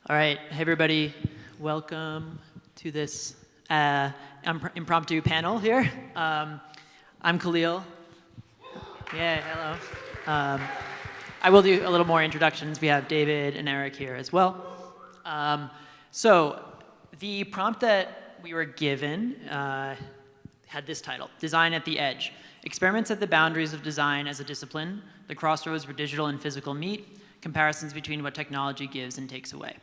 All right, hey everybody, welcome to this impromptu panel here. I'm Callil. Yeah, hello. I will do a little more introductions. We have David and Eric here as well. So the prompt that we were given had this title, Design at the Edge. Experiments at the boundaries of design as a discipline, the crossroads where digital and physical meet, comparisons between what technology gives and takes away.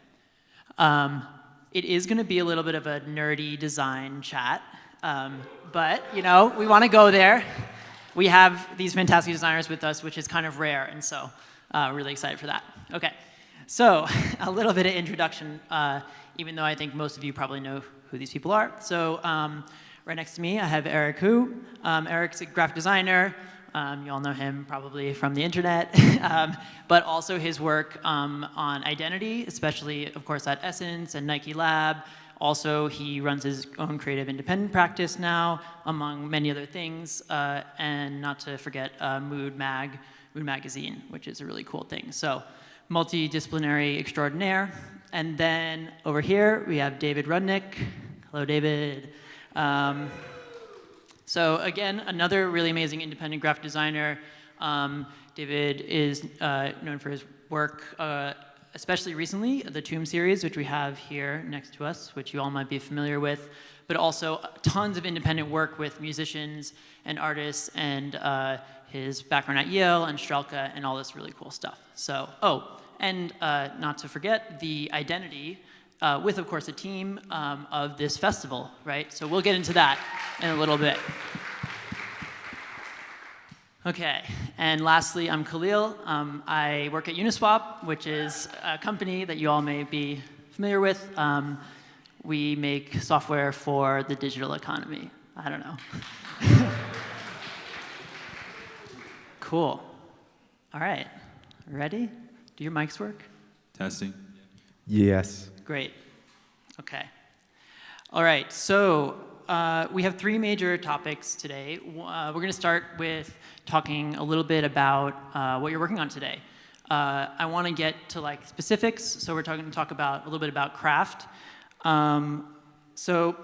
It is going to be a little bit of a nerdy design chat, but you know, we want to go there. We have these fantastic designers with us, which is kind of rare, and so really excited for that. Okay, so a little bit of introduction, even though I think most of you probably know who these people are. So right next to me, I have Eric Hu. Eric's a graphic designer. You all know him probably from the internet, but also his work on identity, especially, of course, at Essence and Nike Lab. Also, he runs his own creative independent practice now, among many other things, and not to forget Mood Magazine, which is a really cool thing. So, multidisciplinary extraordinaire. And then over here, we have David Rudnick. Hello, David. So again, another really amazing independent graphic designer. David is known for his work, especially recently, the Tomb series, which we have here next to us, which you all might be familiar with, but also tons of independent work with musicians and artists, and his background at Yale and Strelka and all this really cool stuff. So, and not to forget the identity with, of course, a team of this festival, right? So we'll get into that in a little bit. Okay, and lastly, I'm Callil. I work at Uniswap, which is a company that you all may be familiar with. We make software for the digital economy. I don't know. Cool. All right, ready? Do your mics work? Testing. Yes. Great. Okay. All right. So we have three major topics today. We're going to start with talking a little bit about what you're working on today. I want to get to like specifics, so we're going to talk about a little bit about craft. So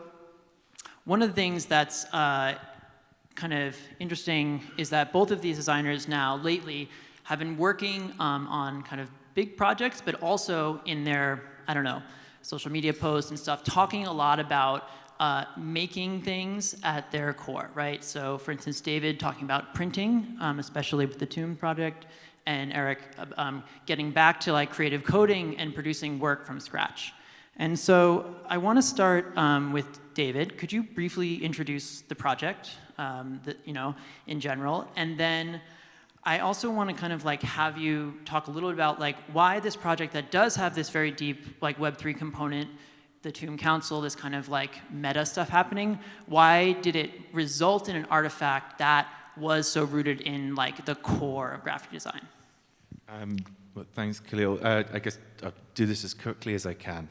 one of the things that's kind of interesting is that both of these designers now lately have been working on kind of big projects, but also in their, I don't know, social media posts and stuff, talking a lot about making things at their core, right? So for instance, David talking about printing, especially with the Tomb project, and Eric getting back to like creative coding and producing work from scratch. And so I want to start with David. Could you briefly introduce the project, in general, and then I also want to kind of like have you talk a little bit about like why this project that does have this very deep like Web3 component, the Tomb Council, this kind of like meta stuff happening, why did it result in an artifact that was so rooted in like the core of graphic design? Well, thanks, Callil. I guess I'll do this as quickly as I can.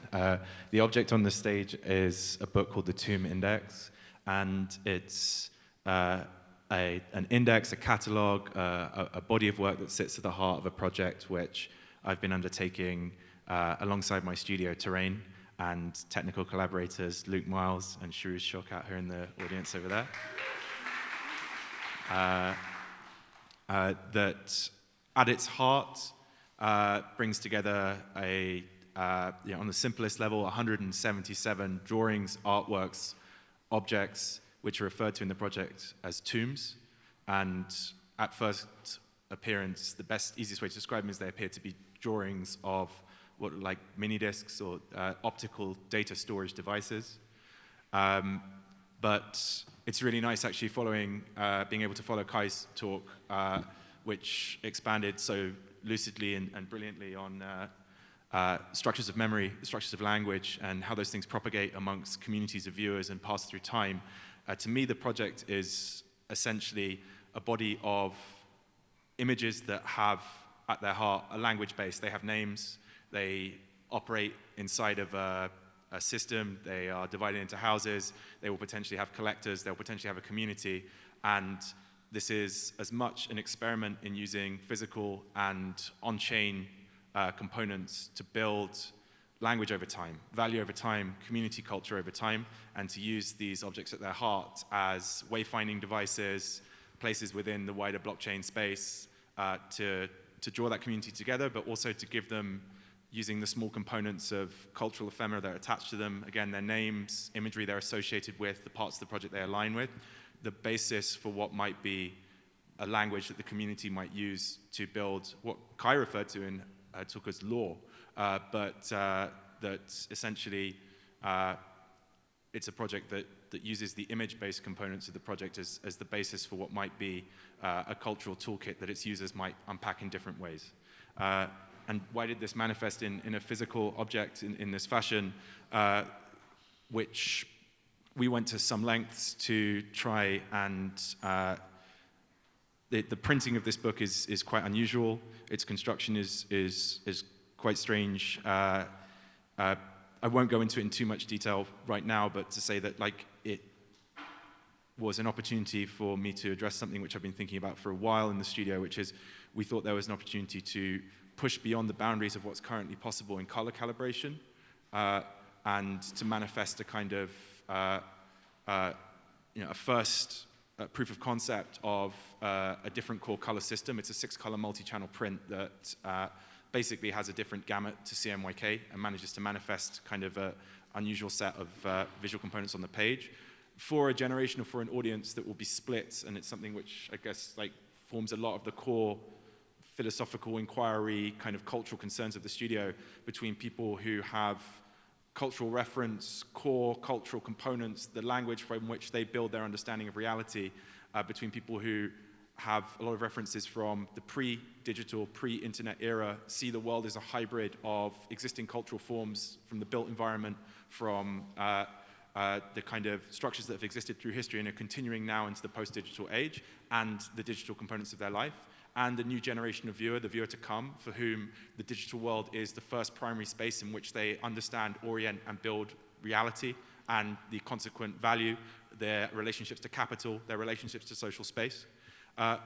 The object on the stage is a book called The Tomb Index, and it's an index, a catalog, a body of work that sits at the heart of a project which I've been undertaking alongside my studio Terrain and technical collaborators Luke Miles and Shrews Shorkat, who are in the audience over there. That at its heart brings together on the simplest level, 177 drawings, artworks, objects, which are referred to in the project as tombs. And at first appearance, the easiest way to describe them is they appear to be drawings of what like mini discs or optical data storage devices. But it's really nice actually being able to follow Kai's talk, which expanded so lucidly and brilliantly on structures of memory, structures of language, and how those things propagate amongst communities of viewers and pass through time. To me, the project is essentially a body of images that have at their heart a language base. They have names, they operate inside of a system, they are divided into houses, they will potentially have collectors, they'll potentially have a community, and this is as much an experiment in using physical and on-chain components to build language over time, value over time, community culture over time, and to use these objects at their heart as wayfinding devices, places within the wider blockchain space to draw that community together, but also to give them, using the small components of cultural ephemera that are attached to them, again, their names, imagery they're associated with, the parts of the project they align with, the basis for what might be a language that the community might use to build what Kai referred to in Tuka's law, but that essentially it's a project that uses the image-based components of the project as the basis for what might be a cultural toolkit that its users might unpack in different ways. And why did this manifest in a physical object in this fashion, which we went to some lengths to try and the printing of this book is quite unusual. Its construction is quite strange. I won't go into it in too much detail right now, but to say that it was an opportunity for me to address something which I've been thinking about for a while in the studio, which is we thought there was an opportunity to push beyond the boundaries of what's currently possible in color calibration and to manifest a kind of a first proof of concept of a different core color system. It's a 6-color multi-channel print that basically has a different gamut to CMYK and manages to manifest kind of an unusual set of visual components on the page for a generation or for an audience that will be split, and it's something which I guess forms a lot of the core philosophical inquiry, kind of cultural concerns of the studio, between people who have cultural reference, core cultural components, the language from which they build their understanding of reality, between people who have a lot of references from the pre-digital, pre-internet era, see the world as a hybrid of existing cultural forms from the built environment, from the kind of structures that have existed through history and are continuing now into the post-digital age, and the digital components of their life, and the new generation of viewer, the viewer to come, for whom the digital world is the first primary space in which they understand, orient, and build reality and the consequent value, their relationships to capital, their relationships to social space. A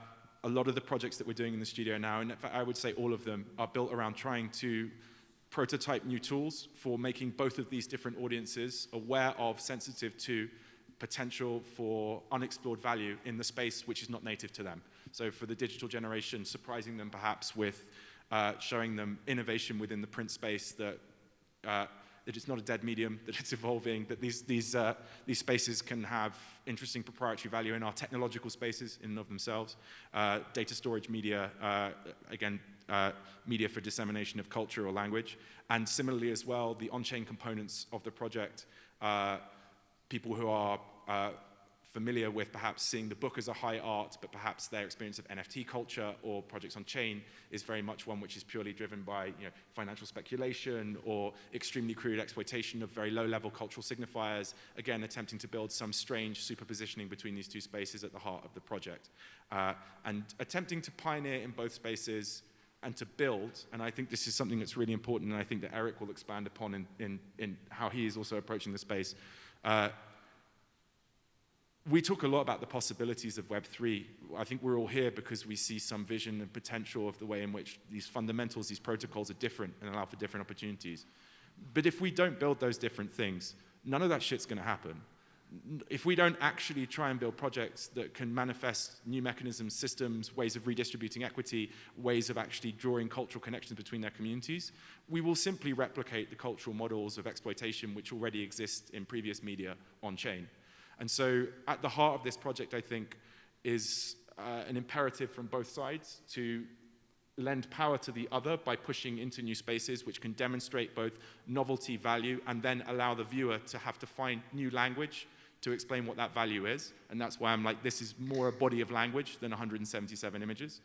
lot of the projects that we're doing in the studio now, and in fact I would say all of them, are built around trying to prototype new tools for making both of these different audiences aware of, sensitive to potential for unexplored value in the space which is not native to them. So for the digital generation, surprising them perhaps with showing them innovation within the print space, that it's not a dead medium, that it's evolving, that these spaces can have interesting proprietary value in our technological spaces in and of themselves. Data storage media, again, media for dissemination of culture or language. And similarly as well, the on-chain components of the project, people who are familiar with perhaps seeing the book as a high art, but perhaps their experience of NFT culture or projects on chain is very much one which is purely driven by financial speculation or extremely crude exploitation of very low-level cultural signifiers, again attempting to build some strange superpositioning between these two spaces at the heart of the project. And attempting to pioneer in both spaces and to build, and I think this is something that's really important, and I think that Eric will expand upon in how he is also approaching the space. We talk a lot about the possibilities of Web3. I think we're all here because we see some vision and potential of the way in which these fundamentals, these protocols are different and allow for different opportunities. But if we don't build those different things, none of that shit's gonna happen. If we don't actually try and build projects that can manifest new mechanisms, systems, ways of redistributing equity, ways of actually drawing cultural connections between their communities, we will simply replicate the cultural models of exploitation which already exist in previous media on-chain. And so at the heart of this project, I think, is an imperative from both sides to lend power to the other by pushing into new spaces which can demonstrate both novelty, value, and then allow the viewer to have to find new language to explain what that value is. And that's why I'm like, this is more a body of language than 177 images.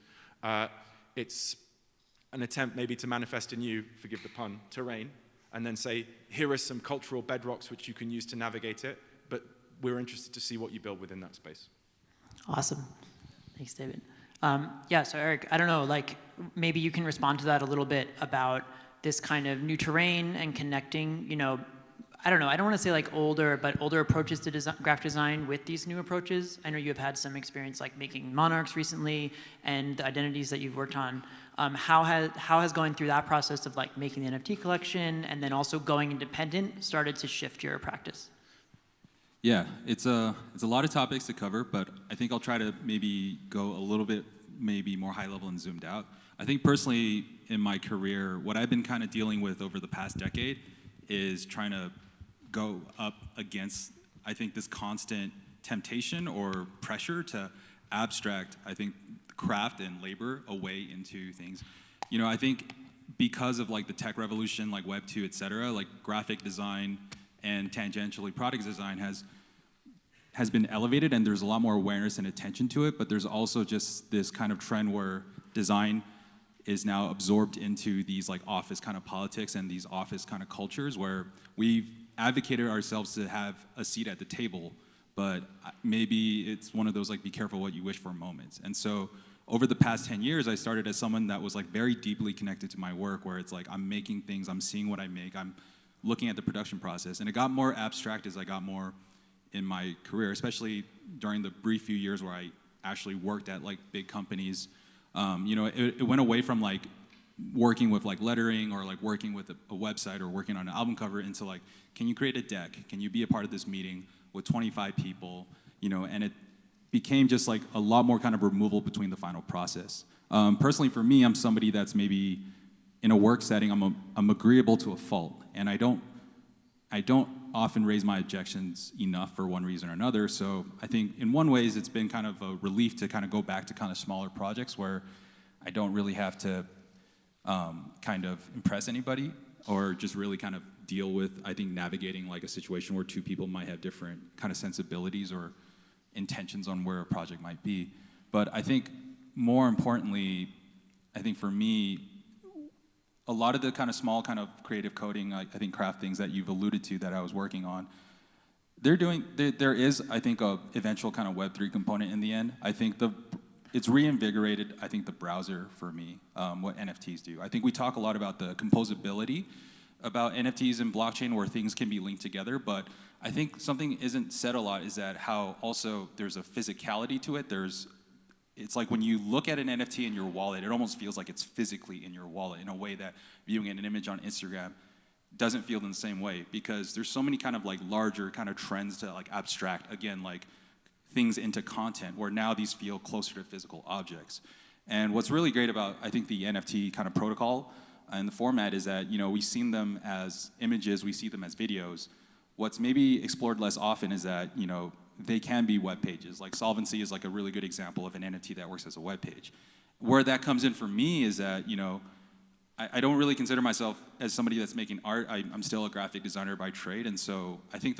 It's an attempt maybe to manifest a new, forgive the pun, terrain, and then say, here are some cultural bedrocks which you can use to navigate it, but we're interested to see what you build within that space. Awesome. Thanks, David. Yeah, so Eric, I don't know, maybe you can respond to that a little bit about this kind of new terrain and connecting, I don't know, I don't want to say older, but older approaches to graphic design with these new approaches. I know you have had some experience making monarchs recently and the identities that you've worked on. How has going through that process of like making the NFT collection and then also going independent started to shift your practice? Yeah, it's a lot of topics to cover, but I think I'll try to maybe go a little bit maybe more high level and zoomed out. I think personally in my career, what I've been kind of dealing with over the past decade is trying to go up against, I think, this constant temptation or pressure to abstract, I think, craft and labor away into things. You know, I think because of like the tech revolution, like Web 2, et cetera, like graphic design and tangentially product design has been elevated, and there's a lot more awareness and attention to it, but there's also just this kind of trend where design is now absorbed into these like office kind of politics and these office kind of cultures where we've advocated ourselves to have a seat at the table, but maybe it's one of those like be careful what you wish for moments. And so over the past 10 years, I started as someone that was like very deeply connected to my work, where it's like I'm making things, I'm seeing what I make, I'm looking at the production process. And it got more abstract as I got more in my career, especially during the brief few years where I actually worked at like big companies. You know, it went away from like working with like lettering or like working with a website or working on an album cover into like, can you create a deck? Can you be a part of this meeting with 25 people? You know, and it became just like a lot more kind of removal between the final process. Personally, for me, I'm somebody that's maybe in a work setting, I'm agreeable to a fault, and I don't often raise my objections enough for one reason or another. So I think in one ways it's been kind of a relief to kind of go back to kind of smaller projects where I don't really have to kind of impress anybody or just really kind of deal with, I think, navigating like a situation where two people might have different kind of sensibilities or intentions on where a project might be. But I think more importantly, I think for me, a lot of the kind of small kind of creative coding, I think craft things that you've alluded to that I was working on, there is, I think, a eventual kind of Web3 component in the end. I think it's reinvigorated, I think, the browser for me, what NFTs do. I think we talk a lot about the composability about NFTs and blockchain where things can be linked together, but I think something isn't said a lot is that how also there's a physicality to it. It's like when you look at an NFT in your wallet, it almost feels like it's physically in your wallet in a way that viewing an image on Instagram doesn't feel in the same way, because there's so many kind of like larger kind of trends to like abstract, again, like things into content where now these feel closer to physical objects. And what's really great about, I think, the NFT kind of protocol and the format is that, you know, we've seen them as images, we see them as videos. What's maybe explored less often is that, you know, they can be web pages. Like Solvency is like a really good example of an NFT that works as a web page. Where that comes in for me is that, you know, I don't really consider myself as somebody that's making art. I'm still a graphic designer by trade, and so I think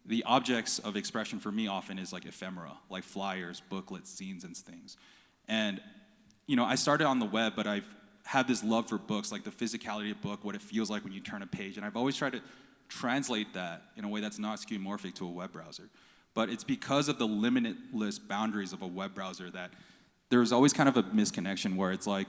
the objects of expression for me often is like ephemera, like flyers, booklets, zines, and things. And, you know, I started on the web, but I've had this love for books, like the physicality of a book, what it feels like when you turn a page, and I've always tried to translate that in a way that's not skeuomorphic to a web browser. But it's because of the limitless boundaries of a web browser that there's always kind of a misconnection where it's like,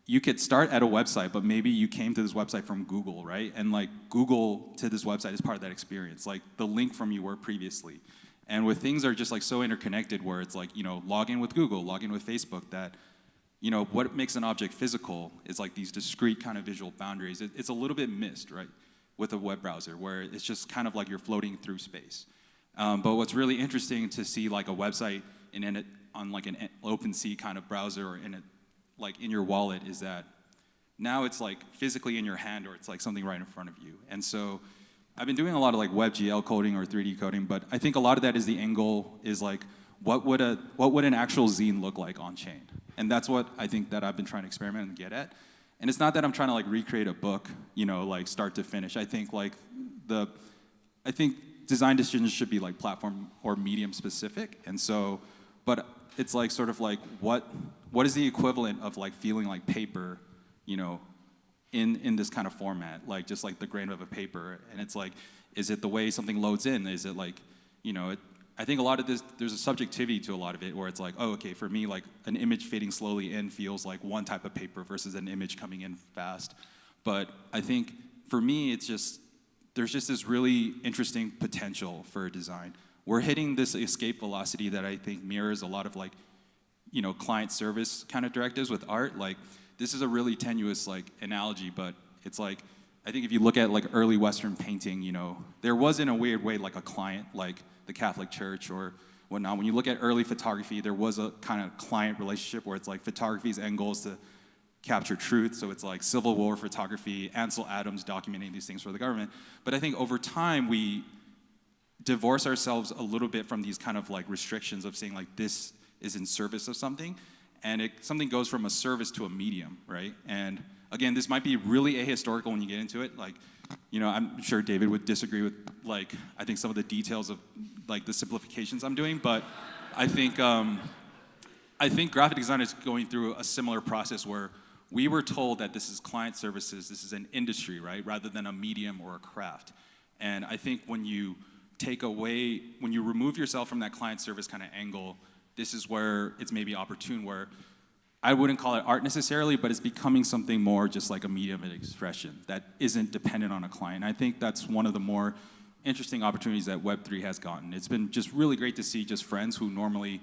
you could start at a website, but maybe you came to this website from Google, right? And like Google to this website is part of that experience, like the link from you were previously. And with things that are just like so interconnected where it's like, you know, log in with Google, log in with Facebook, that, you know, what makes an object physical is like these discrete kind of visual boundaries. It's a little bit missed, right, with a web browser where it's just kind of like you're floating through space. But what's really interesting to see like a website on like an OpenSea kind of browser or like in your wallet is that now it's like physically in your hand or it's like something right in front of you. And so I've been doing a lot of like WebGL coding or 3D coding, but I think a lot of that is the angle is like, what would an actual zine look like on chain? And that's what I think that I've been trying to experiment and get at. And it's not that I'm trying to like recreate a book, you know, like start to finish. I think like design decisions should be like platform or medium specific. And so, but it's like sort of like what is the equivalent of like feeling like paper, you know, in this kind of format, like just like the grain of a paper. And it's like, is it the way something loads in? Is it like, you know, I think a lot of this, there's a subjectivity to a lot of it where it's like, oh, okay, for me, like an image fading slowly in feels like one type of paper versus an image coming in fast. But I think for me, it's just, there's just this really interesting potential for design. We're hitting this escape velocity that I think mirrors a lot of like client service kind of directives with art. Like, this is a really tenuous like analogy, but it's like, I think if you look at like early Western painting, there was in a weird way like a client, like the Catholic Church or whatnot. When you look at early photography, there was a kind of client relationship where it's like photography's end goal is to capture truth. So it's like Civil War photography, Ansel Adams documenting these things for the government. But I think over time we divorce ourselves a little bit from these kind of like restrictions of saying like this is in service of something, and something goes from a service to a medium, right? And again, this might be really ahistorical when you get into it. Like, I'm sure David would disagree with like I think some of the details of like the simplifications I'm doing, but I think graphic design is going through a similar process where we were told that this is client services, this is an industry, right, rather than a medium or a craft. And I think when you remove yourself from that client service kind of angle, this is where it's maybe opportune, where I wouldn't call it art necessarily, but it's becoming something more just like a medium of expression that isn't dependent on a client. I think that's one of the more interesting opportunities that Web3 has gotten. It's been just really great to see just friends who normally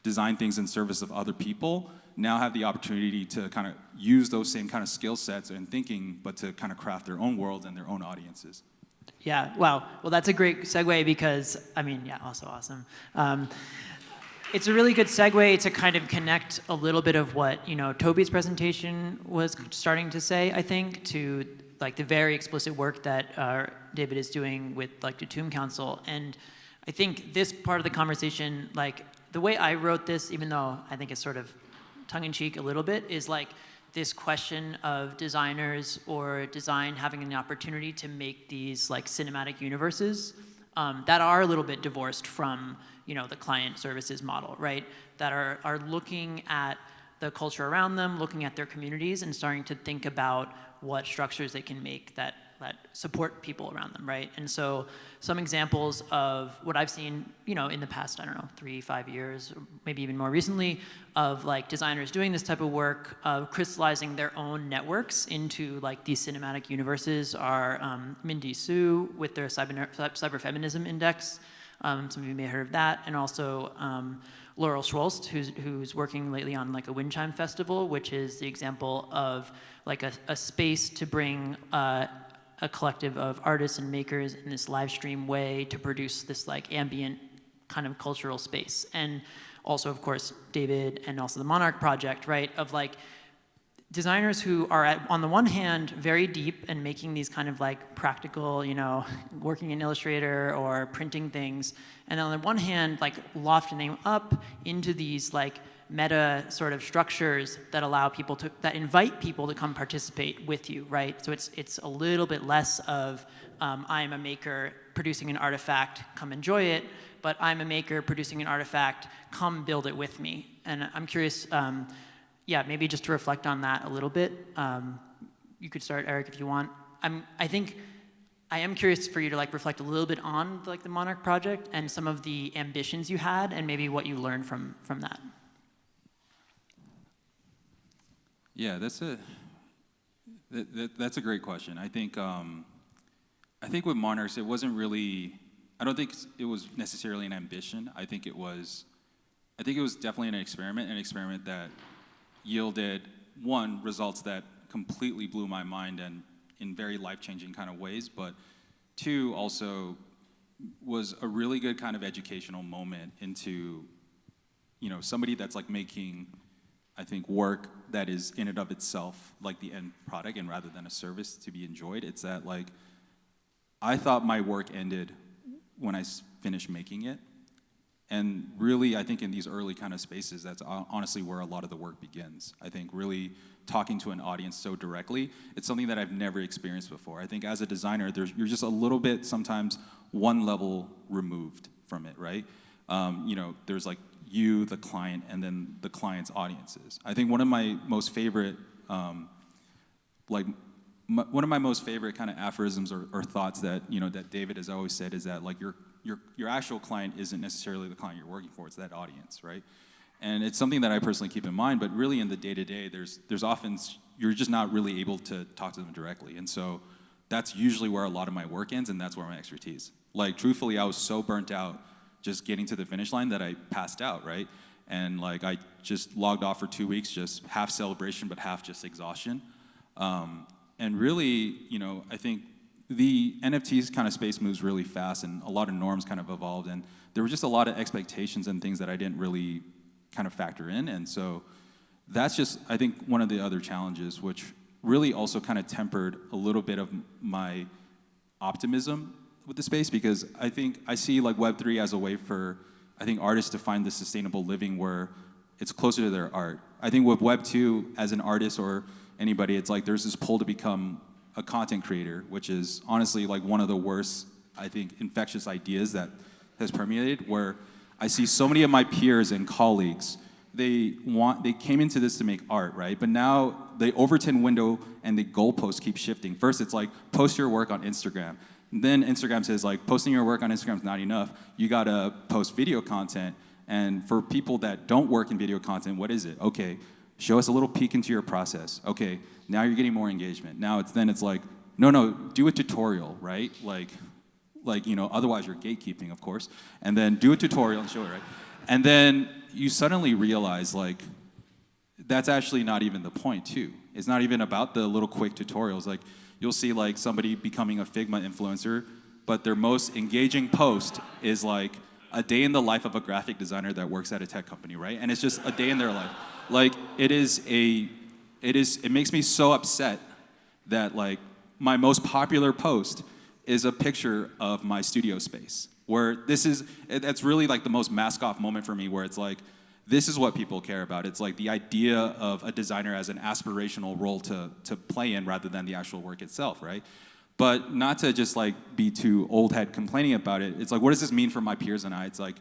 design things in service of other people now have the opportunity to kind of use those same kind of skill sets and thinking, but to kind of craft their own worlds and their own audiences. Yeah, wow. Well, that's a great segue because, also awesome. It's a really good segue to kind of connect a little bit of what, Toby's presentation was starting to say, I think, to like the very explicit work that David is doing with like the Tomb Council. And I think this part of the conversation, like the way I wrote this, even though I think it's sort of tongue-in-cheek a little bit, is like this question of designers or design having an opportunity to make these like cinematic universes that are a little bit divorced from the client services model, right? That are looking at the culture around them, looking at their communities, and starting to think about what structures they can make that support people around them, right? And so some examples of what I've seen, in the past, 3-5 years, or maybe even more recently, of like designers doing this type of work, of crystallizing their own networks into like these cinematic universes are Mindy Su with their cyberfeminism index. Some of you may have heard of that, and also Laurel Schwolst, who's working lately on like a wind chime festival, which is the example of like a space to bring a collective of artists and makers in this live stream way to produce this like ambient kind of cultural space. And also, of course, David and also the Monarch Project, right, of like designers who are on the one hand very deep and making these kind of like practical, working in Illustrator or printing things, and on the one hand like lofting them up into these like meta sort of structures that allow people that invite people to come participate with you, right? So it's a little bit less of I'm a maker producing an artifact, come enjoy it, but I'm a maker producing an artifact, come build it with me. And I'm curious, maybe just to reflect on that a little bit. You could start, Eric, if you want. I am curious for you to like reflect a little bit on like the Monarch Project and some of the ambitions you had and maybe what you learned from that. Yeah, that's a great question. I think with Monarchs, it wasn't really. I don't think it was necessarily an ambition. I think it was definitely an experiment that yielded results that completely blew my mind and in very life-changing kind of ways. But two, also was a really good kind of educational moment into, somebody that's like making, I think, work that is in and of itself like the end product and rather than a service to be enjoyed. It's that like, I thought my work ended when I finished making it. And really, I think in these early kind of spaces, that's honestly where a lot of the work begins. I think really talking to an audience so directly, it's something that I've never experienced before. I think as a designer, you're just a little bit sometimes one level removed from it, right? There's like you, the client, and then the client's audiences. I think one of my most favorite, one of my most favorite kind of aphorisms or thoughts that that David has always said is that like your actual client isn't necessarily the client you're working for; it's that audience, right? And it's something that I personally keep in mind. But really, in the day-to-day, there's often you're just not really able to talk to them directly, and so that's usually where a lot of my work ends, and that's where my expertise. Like truthfully, I was so burnt out just getting to the finish line that I passed out, right? and like I just logged off for 2 weeks, just half celebration but half just exhaustion. And really, you know, I think the NFTs kind of space moves really fast, and a lot of norms kind of evolved, and there were just a lot of expectations and things that I didn't really kind of factor in. And so that's just, I think, one of the other challenges, which really also kind of tempered a little bit of my optimism with the space, because I think I see like Web3 as a way for, I think, artists to find the sustainable living where it's closer to their art. I think with Web2, as an artist or anybody, it's like there's this pull to become a content creator, which is honestly like one of the worst, I think, infectious ideas that has permeated, where I see so many of my peers and colleagues, they came into this to make art, right? But now the Overton window and the goalposts keep shifting. First, it's like, post your work on Instagram. And then Instagram says, like, posting your work on Instagram is not enough. You gotta post video content. And for people that don't work in video content, what is it? Okay, show us a little peek into your process. Okay, now you're getting more engagement. Now it's like, no, do a tutorial, right? Like, you know, otherwise you're gatekeeping, of course. And then do a tutorial and show it, right? And then you suddenly realize, like, that's actually not even the point, too. It's not even about the little quick tutorials. Like, you'll see, like, somebody becoming a Figma influencer, but their most engaging post is, like, a day in the life of a graphic designer that works at a tech company, right? And it's just a day in their life. Like, it makes me so upset that, like, my most popular post is a picture of my studio space, where that's really like the most mask-off moment for me, where it's like, this is what people care about. It's like the idea of a designer as an aspirational role to play in rather than the actual work itself, right? But not to just like be too old head complaining about it. It's like, what does this mean for my peers and I? It's like,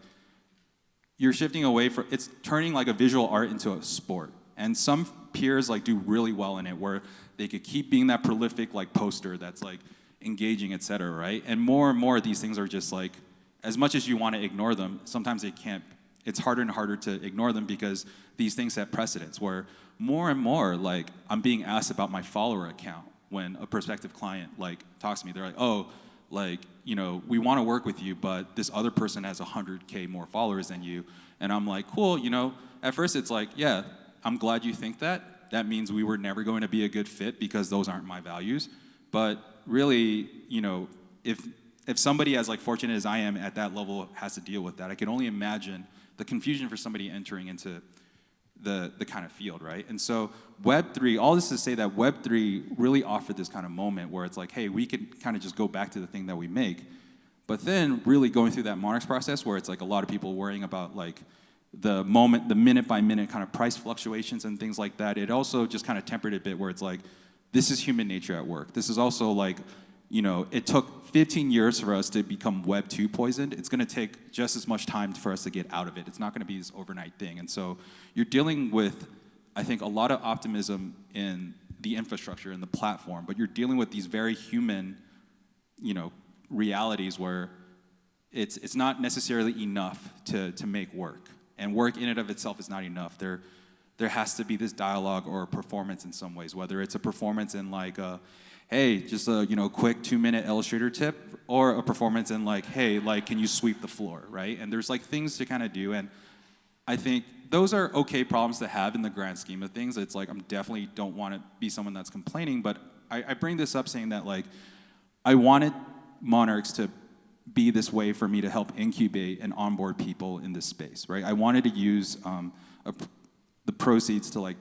you're shifting away from, it's turning like a visual art into a sport. And some peers like do really well in it, where they could keep being that prolific like poster that's like engaging, et cetera, right? And more of these things are just like, as much as you want to ignore them, sometimes they can't, it's harder and harder to ignore them, because these things set precedents, where more and more, like, I'm being asked about my follower account when a prospective client like talks to me. They're like, oh, like, you know, we want to work with you, but this other person has 100K more followers than you. And I'm like, cool, you know, at first it's like, yeah, I'm glad you think that. That means we were never going to be a good fit because those aren't my values. But really, you know, if somebody as like fortunate as I am at that level has to deal with that, I can only imagine the confusion for somebody entering into the kind of field, right? And so Web3, all this to say that Web3 really offered this kind of moment where it's like, hey, we could kind of just go back to the thing that we make. But then really going through that Monarchs process, where it's like a lot of people worrying about like the minute by minute kind of price fluctuations and things like that, it also just kind of tempered it a bit, where it's like, this is human nature at work. This is also like, you know, it took 15 years for us to become Web 2 poisoned. It's going to take just as much time for us to get out of it. It's not going to be this overnight thing. And so you're dealing with, I think, a lot of optimism in the infrastructure and the platform, but you're dealing with these very human, you know, realities where it's not necessarily enough to make work. And work in and of itself is not enough. There has to be this dialogue or a performance in some ways, whether it's a performance in like hey, just a, you know, quick 2-minute Illustrator tip, or a performance in like, hey, like, can you sweep the floor, right? And there's like things to kind of do, and I think those are okay problems to have in the grand scheme of things. It's like, I'm definitely don't want to be someone that's complaining, but I bring this up saying that like, I wanted Monarchs to be this way for me to help incubate and onboard people in this space, right? I wanted to use the proceeds to like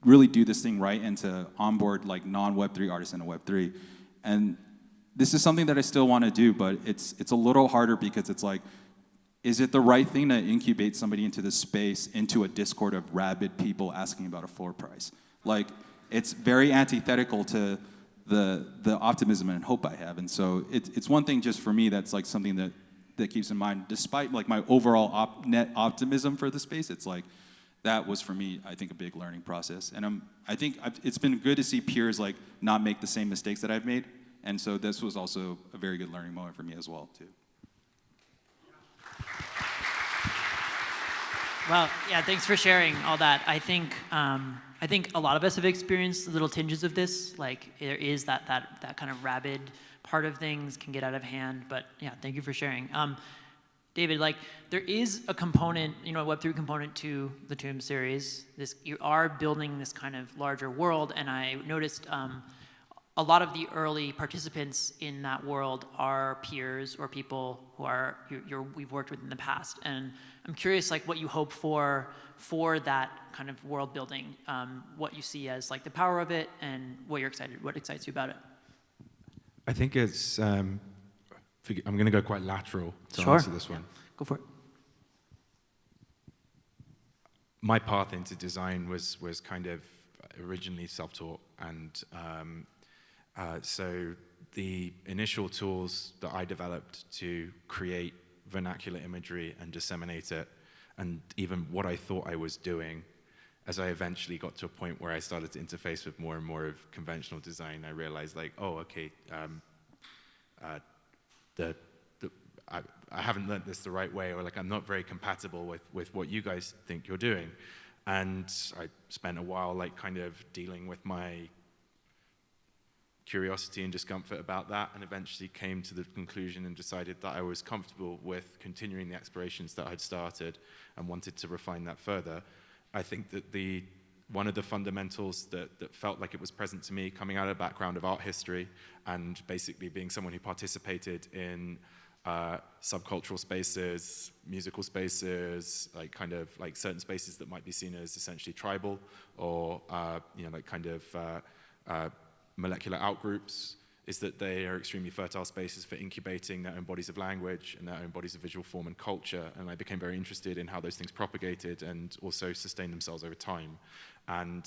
really do this thing right and to onboard like non-Web3 artists into Web3. And this is something that I still want to do, but it's a little harder because it's like, is it the right thing to incubate somebody into this space, into a Discord of rabid people asking about a floor price? Like, it's very antithetical to the optimism and hope I have. And so it's one thing just for me that's like something that keeps in mind, despite like my overall net optimism for the space. It's like, that was for me, I think, a big learning process. And I think it's been good to see peers like not make the same mistakes that I've made. And so this was also a very good learning moment for me as well, too. Well, yeah, thanks for sharing all that. I think a lot of us have experienced little tinges of this. Like, there is that kind of rabid part of things can get out of hand. But yeah, thank you for sharing. David, like there is a component, you know, a Web3 component to the Tomb series. You are building this kind of larger world, and I noticed a lot of the early participants in that world are peers or people who are we've worked with in the past. And I'm curious, like, what you hope for that kind of world building, what you see as like the power of it, and what excites you about it. I think it's. I'm going to go quite lateral to answer this one. Go for it. My path into design was kind of originally self-taught, and so the initial tools that I developed to create vernacular imagery and disseminate it, and even what I thought I was doing, as I eventually got to a point where I started to interface with more and more of conventional design, I realized, like, oh, okay, I haven't learned this the right way, or like I'm not very compatible with what you guys think you're doing. And I spent a while like kind of dealing with my curiosity and discomfort about that, and eventually came to the conclusion and decided that I was comfortable with continuing the explorations that I'd started and wanted to refine that further. I think that one of the fundamentals that felt like it was present to me, coming out of a background of art history and basically being someone who participated in subcultural spaces, musical spaces, like kind of like certain spaces that might be seen as essentially tribal, or you know, like kind of molecular outgroups, is that they are extremely fertile spaces for incubating their own bodies of language and their own bodies of visual form and culture. And I became very interested in how those things propagated and also sustained themselves over time. And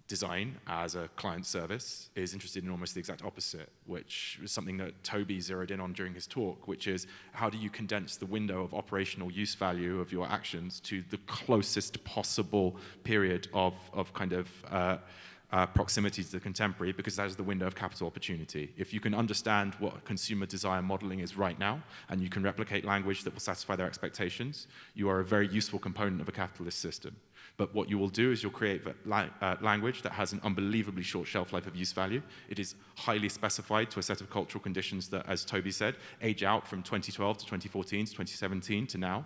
design as a client service is interested in almost the exact opposite, which is something that Toby zeroed in on during his talk, which is how do you condense the window of operational use value of your actions to the closest possible period of kind of proximity to the contemporary, because that is the window of capital opportunity. If you can understand what consumer desire modeling is right now, and you can replicate language that will satisfy their expectations, you are a very useful component of a capitalist system. But what you will do is you'll create language that has an unbelievably short shelf life of use value. It is highly specified to a set of cultural conditions that, as Toby said, age out from 2012 to 2014 to 2017 to now.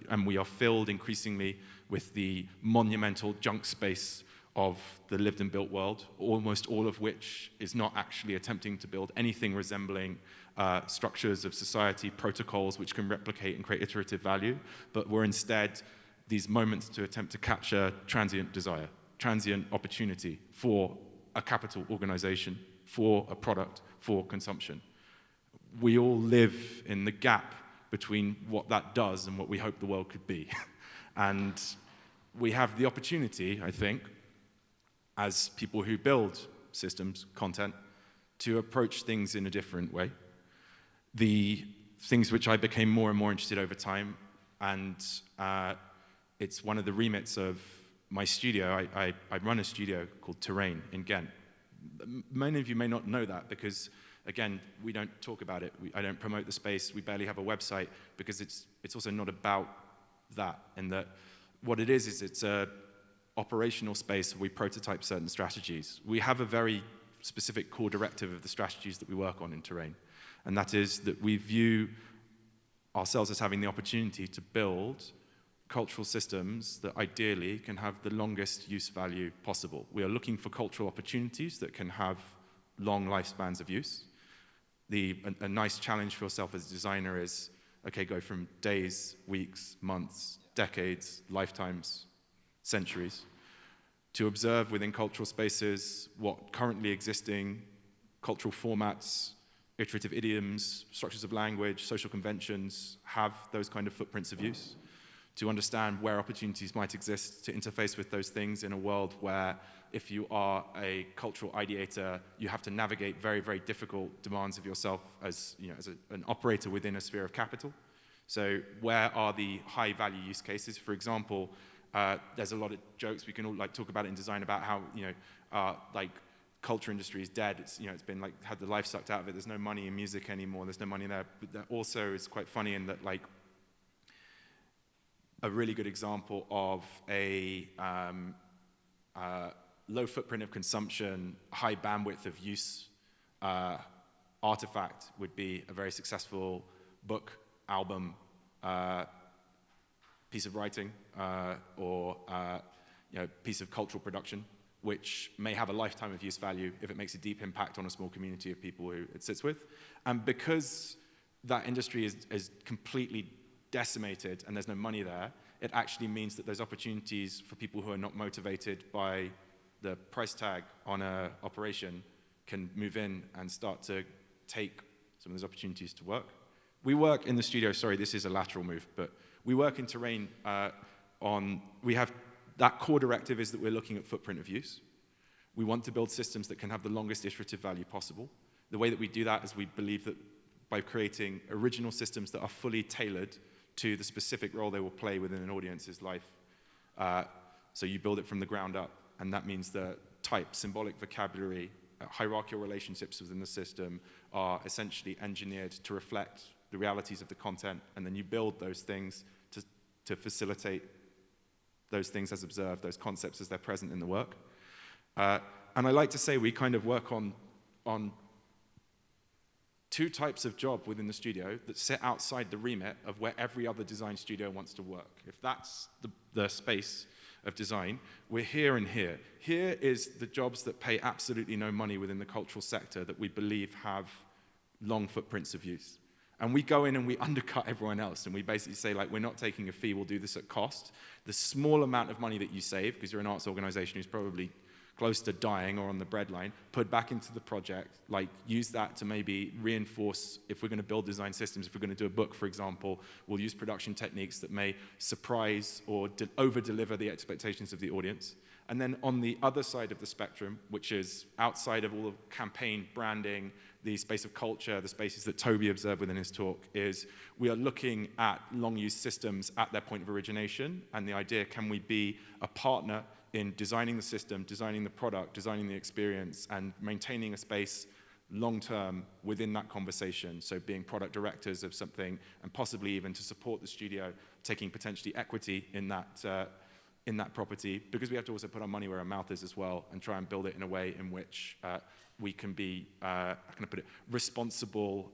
And we are filled increasingly with the monumental junk space of the lived and built world, almost all of which is not actually attempting to build anything resembling structures of society, protocols which can replicate and create iterative value, but we're instead these moments to attempt to capture transient desire, transient opportunity for a capital organization, for a product, for consumption. We all live in the gap between what that does and what we hope the world could be. And we have the opportunity, I think, as people who build systems, content, to approach things in a different way. The things which I became more and more interested over time, and it's one of the remits of my studio. I run a studio called Terrain in Ghent. Many of you may not know that because, again, we don't talk about it. I don't promote the space. We barely have a website because it's also not about that. And that what it is it's a operational space where we prototype certain strategies. We have a very specific core directive of the strategies that we work on in Terrain. And that is that we view ourselves as having the opportunity to build cultural systems that ideally can have the longest use value possible. We are looking for cultural opportunities that can have long lifespans of use. A nice challenge for yourself as a designer is, okay, go from days, weeks, months, decades, lifetimes, centuries, to observe within cultural spaces what currently existing cultural formats, iterative idioms, structures of language, social conventions have those kind of footprints of use, to understand where opportunities might exist to interface with those things in a world where if you are a cultural ideator, you have to navigate very, very difficult demands of yourself as, you know, as an operator within a sphere of capital. So where are the high value use cases? For example, there's a lot of jokes we can all like talk about it in design about how, you know, like culture industry is dead. It's, you know, it's been like had the life sucked out of it. There's no money in music anymore. There's no money there. But that also is quite funny in that, like, a really good example of a low footprint of consumption, high bandwidth of use artifact would be a very successful book, album, piece of writing or piece of cultural production, which may have a lifetime of use value if it makes a deep impact on a small community of people who it sits with. And because that industry is completely decimated and there's no money there, it actually means that those opportunities for people who are not motivated by the price tag on an operation can move in and start to take some of those opportunities to work. We work in the studio, sorry, this is a lateral move, but we work in terrain we have, that core directive is that we're looking at footprint of use. We want to build systems that can have the longest iterative value possible. The way that we do that is we believe that by creating original systems that are fully tailored to the specific role they will play within an audience's life. So you build it from the ground up, and that means that type, symbolic vocabulary, hierarchical relationships within the system are essentially engineered to reflect the realities of the content, and then you build those things to facilitate those things as observed, those concepts as they're present in the work. And I like to say we kind of work on two types of job within the studio that sit outside the remit of where every other design studio wants to work. If that's the space of design, we're here and here. Here is the jobs that pay absolutely no money within the cultural sector that we believe have long footprints of use. And we go in and we undercut everyone else, and we basically say, like, we're not taking a fee, we'll do this at cost. The small amount of money that you save, because you're an arts organization who's probably close to dying or on the breadline, put back into the project, like use that to maybe reinforce, if we're going to build design systems, if we're going to do a book, for example, we'll use production techniques that may surprise or over-deliver the expectations of the audience. And then on the other side of the spectrum, which is outside of all the campaign, branding, the space of culture, the spaces that Toby observed within his talk, is we are looking at long-use systems at their point of origination, and the idea, can we be a partner in designing the system, designing the product, designing the experience, and maintaining a space long-term within that conversation, so being product directors of something, and possibly even to support the studio, taking potentially equity in that property, because we have to also put our money where our mouth is as well, and try and build it in a way in which we can be, how can I put it, responsible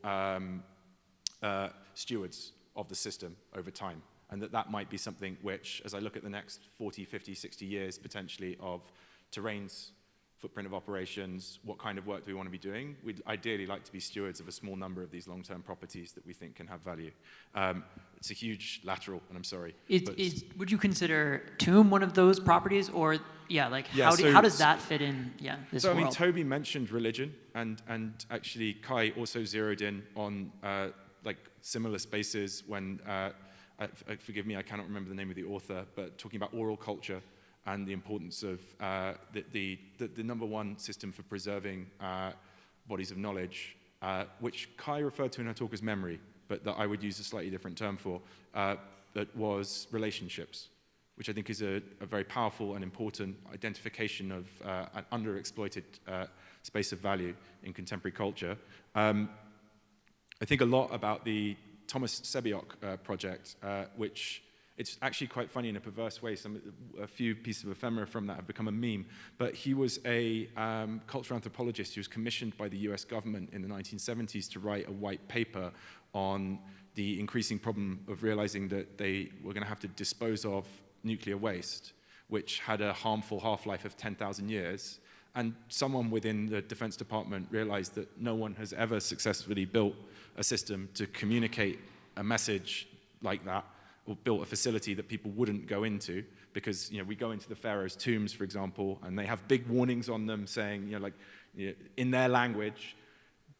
stewards of the system over time. And that might be something which, as I look at the next 40, 50, 60 years, potentially, of terrain's footprint of operations, what kind of work do we want to be doing? We'd ideally like to be stewards of a small number of these long-term properties that we think can have value. It's a huge lateral, and I'm sorry. Would you consider Tomb one of those properties? Or, how does that fit in this world? I mean, Toby mentioned religion, and actually Kai also zeroed in on similar spaces when, forgive me, I cannot remember the name of the author, but talking about oral culture and the importance of the number one system for preserving bodies of knowledge, which Kai referred to in her talk as memory, but that I would use a slightly different term for, that was relationships, which I think is a very powerful and important identification of an underexploited space of value in contemporary culture. I think a lot about the Thomas Sebiok project, which it's actually quite funny in a perverse way. A few pieces of ephemera from that have become a meme. But he was a cultural anthropologist who was commissioned by the US government in the 1970s to write a white paper on the increasing problem of realizing that they were going to have to dispose of nuclear waste, which had a harmful half-life of 10,000 years. And someone within the Defense Department realized that no one has ever successfully built a system to communicate a message like that, or built a facility that people wouldn't go into, because we go into the pharaoh's tombs, for example, and they have big warnings on them saying, in their language,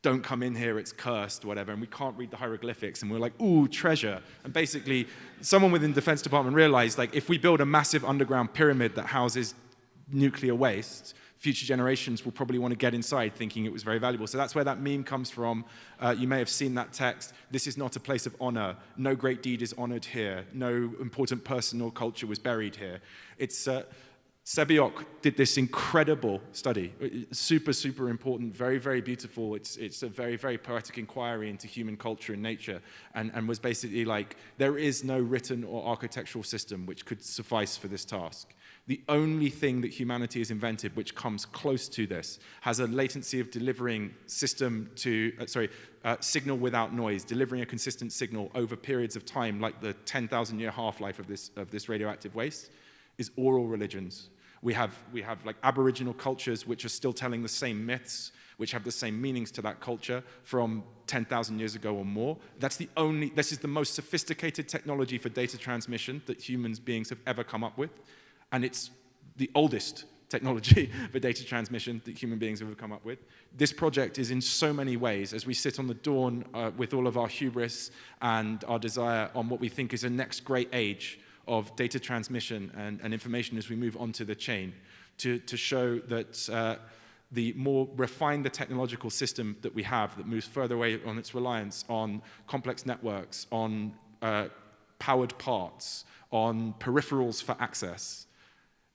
don't come in here, it's cursed, whatever, and we can't read the hieroglyphics, and we're like, ooh, treasure. And basically, someone within the Defense Department realized, if we build a massive underground pyramid that houses nuclear waste, future generations will probably want to get inside thinking it was very valuable. So that's where that meme comes from. You may have seen that text. This is not a place of honor. No great deed is honored here. No important person or culture was buried here. It's Sebiok did this incredible study, super, super important, very, very beautiful. It's a very, very poetic inquiry into human culture and nature, and was basically like, there is no written or architectural system which could suffice for this task. The only thing that humanity has invented which comes close to this has a latency of delivering signal without noise, delivering a consistent signal over periods of time, like the 10,000-year half-life of this radioactive waste, is oral religions. We have like Aboriginal cultures which are still telling the same myths, which have the same meanings to that culture from 10,000 years ago or more. This is the most sophisticated technology for data transmission that human beings have ever come up with. And it's the oldest technology for data transmission that human beings have ever come up with. This project is in so many ways, as we sit on the dawn with all of our hubris and our desire on what we think is a next great age of data transmission and information as we move onto the chain, to show that the more refined the technological system that we have that moves further away on its reliance on complex networks, on powered parts, on peripherals for access,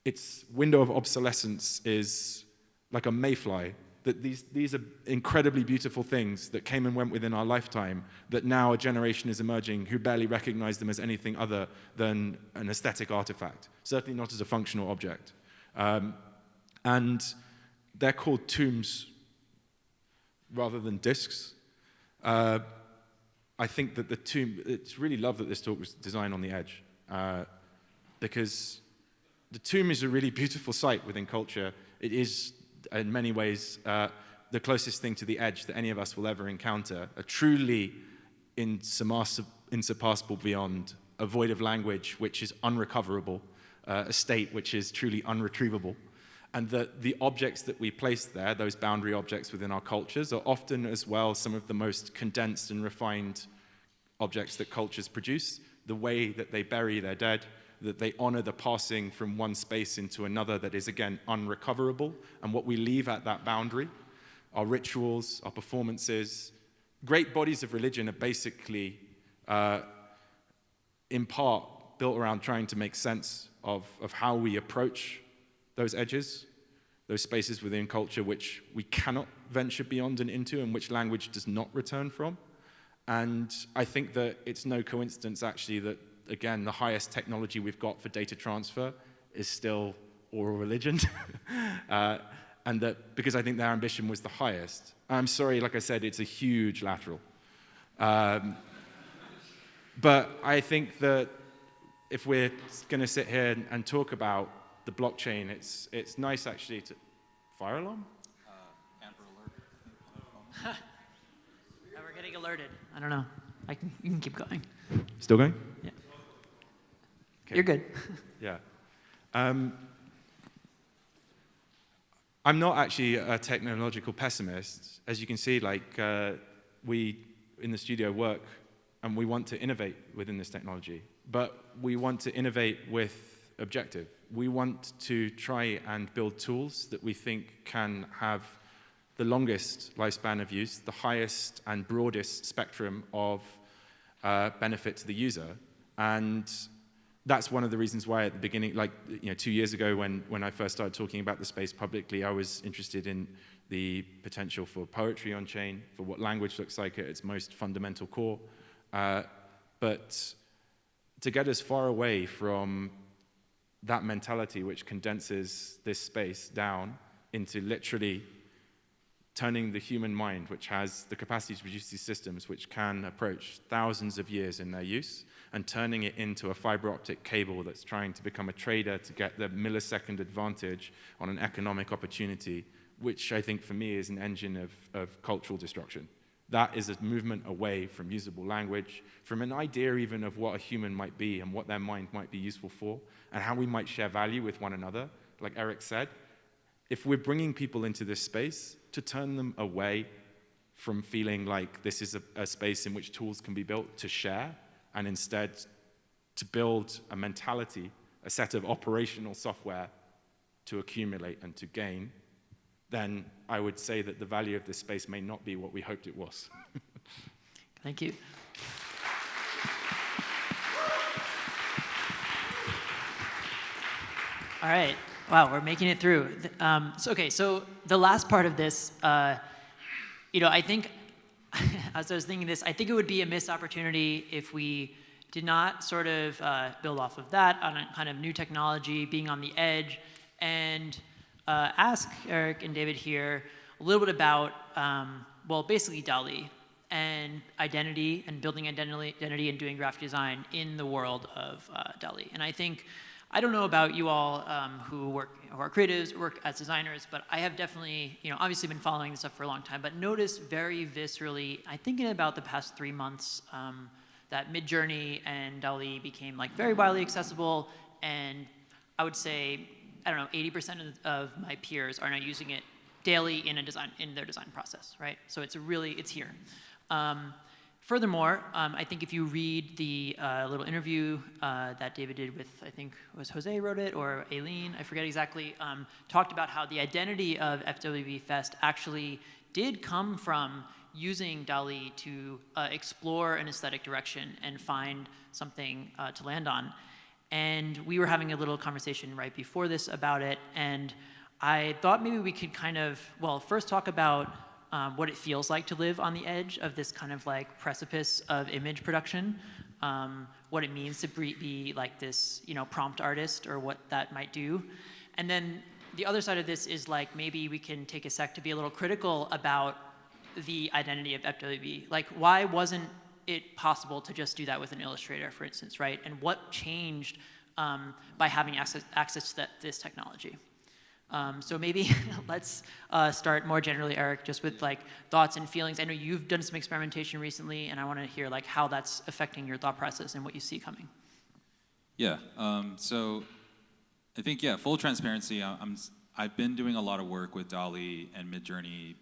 its window of obsolescence is like a mayfly. That these are incredibly beautiful things that came and went within our lifetime, that now a generation is emerging who barely recognize them as anything other than an aesthetic artifact, certainly not as a functional object. And they're called tombs rather than disks. I think that the tomb, it's really loved that this talk was designed on the edge, because the tomb is a really beautiful sight within culture. It is, in many ways, the closest thing to the edge that any of us will ever encounter, a truly insurpassable beyond, a void of language which is unrecoverable, a state which is truly unretrievable. And the objects that we place there, those boundary objects within our cultures, are often as well some of the most condensed and refined objects that cultures produce. The way that they bury their dead, that they honor the passing from one space into another that is, again, unrecoverable, and what we leave at that boundary, our rituals, our performances. Great bodies of religion are basically, in part, built around trying to make sense of how we approach those edges, those spaces within culture which we cannot venture beyond and into, and which language does not return from. And I think that it's no coincidence, actually, that again, the highest technology we've got for data transfer is still oral religion. And that, because I think their ambition was the highest. I'm sorry, like I said, it's a huge lateral. But I think that if we're going to sit here and talk about the blockchain, it's nice actually to... Fire alarm? Amber alert. Now we're getting alerted. I don't know. You can keep going. Still going? Yeah. Okay. You're good. Yeah. I'm not actually a technological pessimist. As you can see, like we in the studio work and we want to innovate within this technology, but we want to innovate with objective. We want to try and build tools that we think can have the longest lifespan of use, the highest and broadest spectrum of benefit to the user. And that's one of the reasons why at the beginning, like 2 years ago when I first started talking about the space publicly, I was interested in the potential for poetry on chain, for what language looks like at its most fundamental core. But to get as far away from that mentality which condenses this space down into literally turning the human mind, which has the capacity to produce these systems which can approach thousands of years in their use, and turning it into a fiber optic cable that's trying to become a trader to get the millisecond advantage on an economic opportunity, which I think for me is an engine of cultural destruction. That is a movement away from usable language, from an idea even of what a human might be and what their mind might be useful for, and how we might share value with one another. Like Eric said, if we're bringing people into this space, to turn them away from feeling like this is a space in which tools can be built to share, and instead to build a mentality, a set of operational software to accumulate and to gain, then I would say that the value of this space may not be what we hoped it was. Thank you. All right. Wow, we're making it through. So the last part of this, I think, as I was thinking this, I think it would be a missed opportunity if we did not sort of build off of that on a kind of new technology, being on the edge, and ask Eric and David here a little bit about, basically DALL-E and identity and building identity and doing graphic design in the world of DALL-E. And I don't know about you all who are creatives, work as designers, but I have definitely, obviously been following this stuff for a long time, but noticed very viscerally, I think in about the past 3 months, that Midjourney and DALL-E became like very widely accessible, and I would say, 80% of my peers are now using it daily in their design process, right? So it's here. Furthermore, I think if you read the little interview that David did with, I think it was Jose wrote it, or Aileen, I forget exactly, talked about how the identity of FWB FEST actually did come from using DALL-E to explore an aesthetic direction and find something to land on. And we were having a little conversation right before this about it, and I thought maybe we could kind of, first talk about what it feels like to live on the edge of this kind of like precipice of image production, what it means to be like this, prompt artist, or what that might do. And then the other side of this is like, maybe we can take a sec to be a little critical about the identity of FWB. Like, why wasn't it possible to just do that with an Illustrator, for instance, right? And what changed by having access to this technology? So maybe let's start more generally, Eric, just with like thoughts and feelings. I know you've done some experimentation recently, and I want to hear like how that's affecting your thought process and what you see coming. Yeah. So I think, full transparency. I've been doing a lot of work with DALL-E and Midjourney,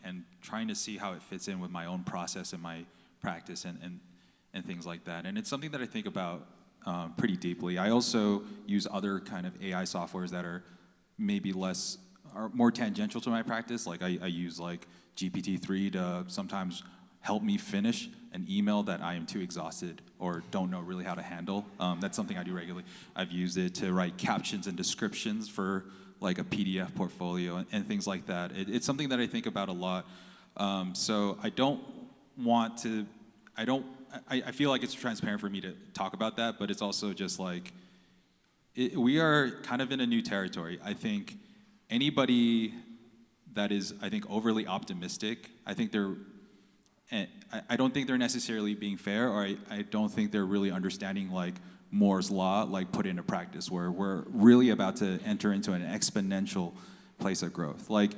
and trying to see how it fits in with my own process and my practice and things like that. And it's something that I think about pretty deeply. I also use other kind of AI softwares that are maybe are more tangential to my practice. Like I use like GPT-3 to sometimes help me finish an email that I am too exhausted or don't know really how to handle. That's something I do regularly. I've used it to write captions and descriptions for like a PDF portfolio and things like that. It's something that I think about a lot. So I don't want to, I feel like it's transparent for me to talk about that, but it's also just like, we are kind of in a new territory. I think anybody that is, overly optimistic, I don't think they're necessarily being fair, or I don't think they're really understanding like Moore's law, like put into practice, where we're really about to enter into an exponential place of growth. Like,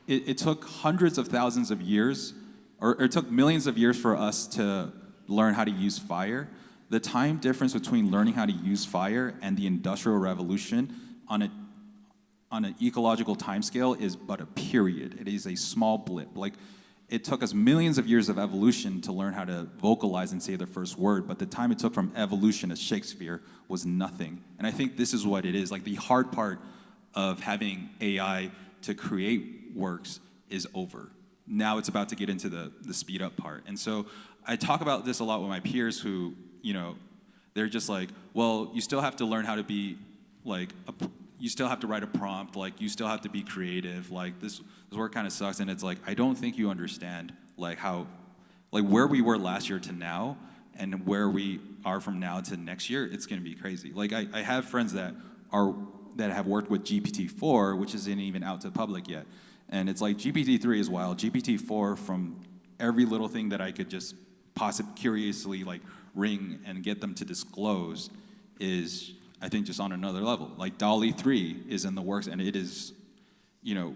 it took hundreds of thousands of years, or it took millions of years for us to learn how to use fire. The time difference between learning how to use fire and the Industrial Revolution on an ecological timescale is but a period. It is a small blip. Like, it took us millions of years of evolution to learn how to vocalize and say the first word, but the time it took from evolution to Shakespeare was nothing. And I think this is what it is. Like, the hard part of having AI to create works is over. Now it's about to get into the speed up part. And so I talk about this a lot with my peers who, they're just like, well, you still have to learn how to be like, you still have to write a prompt, like you still have to be creative, like this work kind of sucks. And it's like, I don't think you understand like how, like where we were last year to now and where we are from now to next year, it's gonna be crazy. Like I have friends that have worked with GPT-4, which isn't even out to the public yet. And it's like GPT-3 is wild. GPT-4, from every little thing that I could just possibly curiously like ring and get them to disclose is, I think, just on another level. Like DALL-E 3 is in the works, and it is,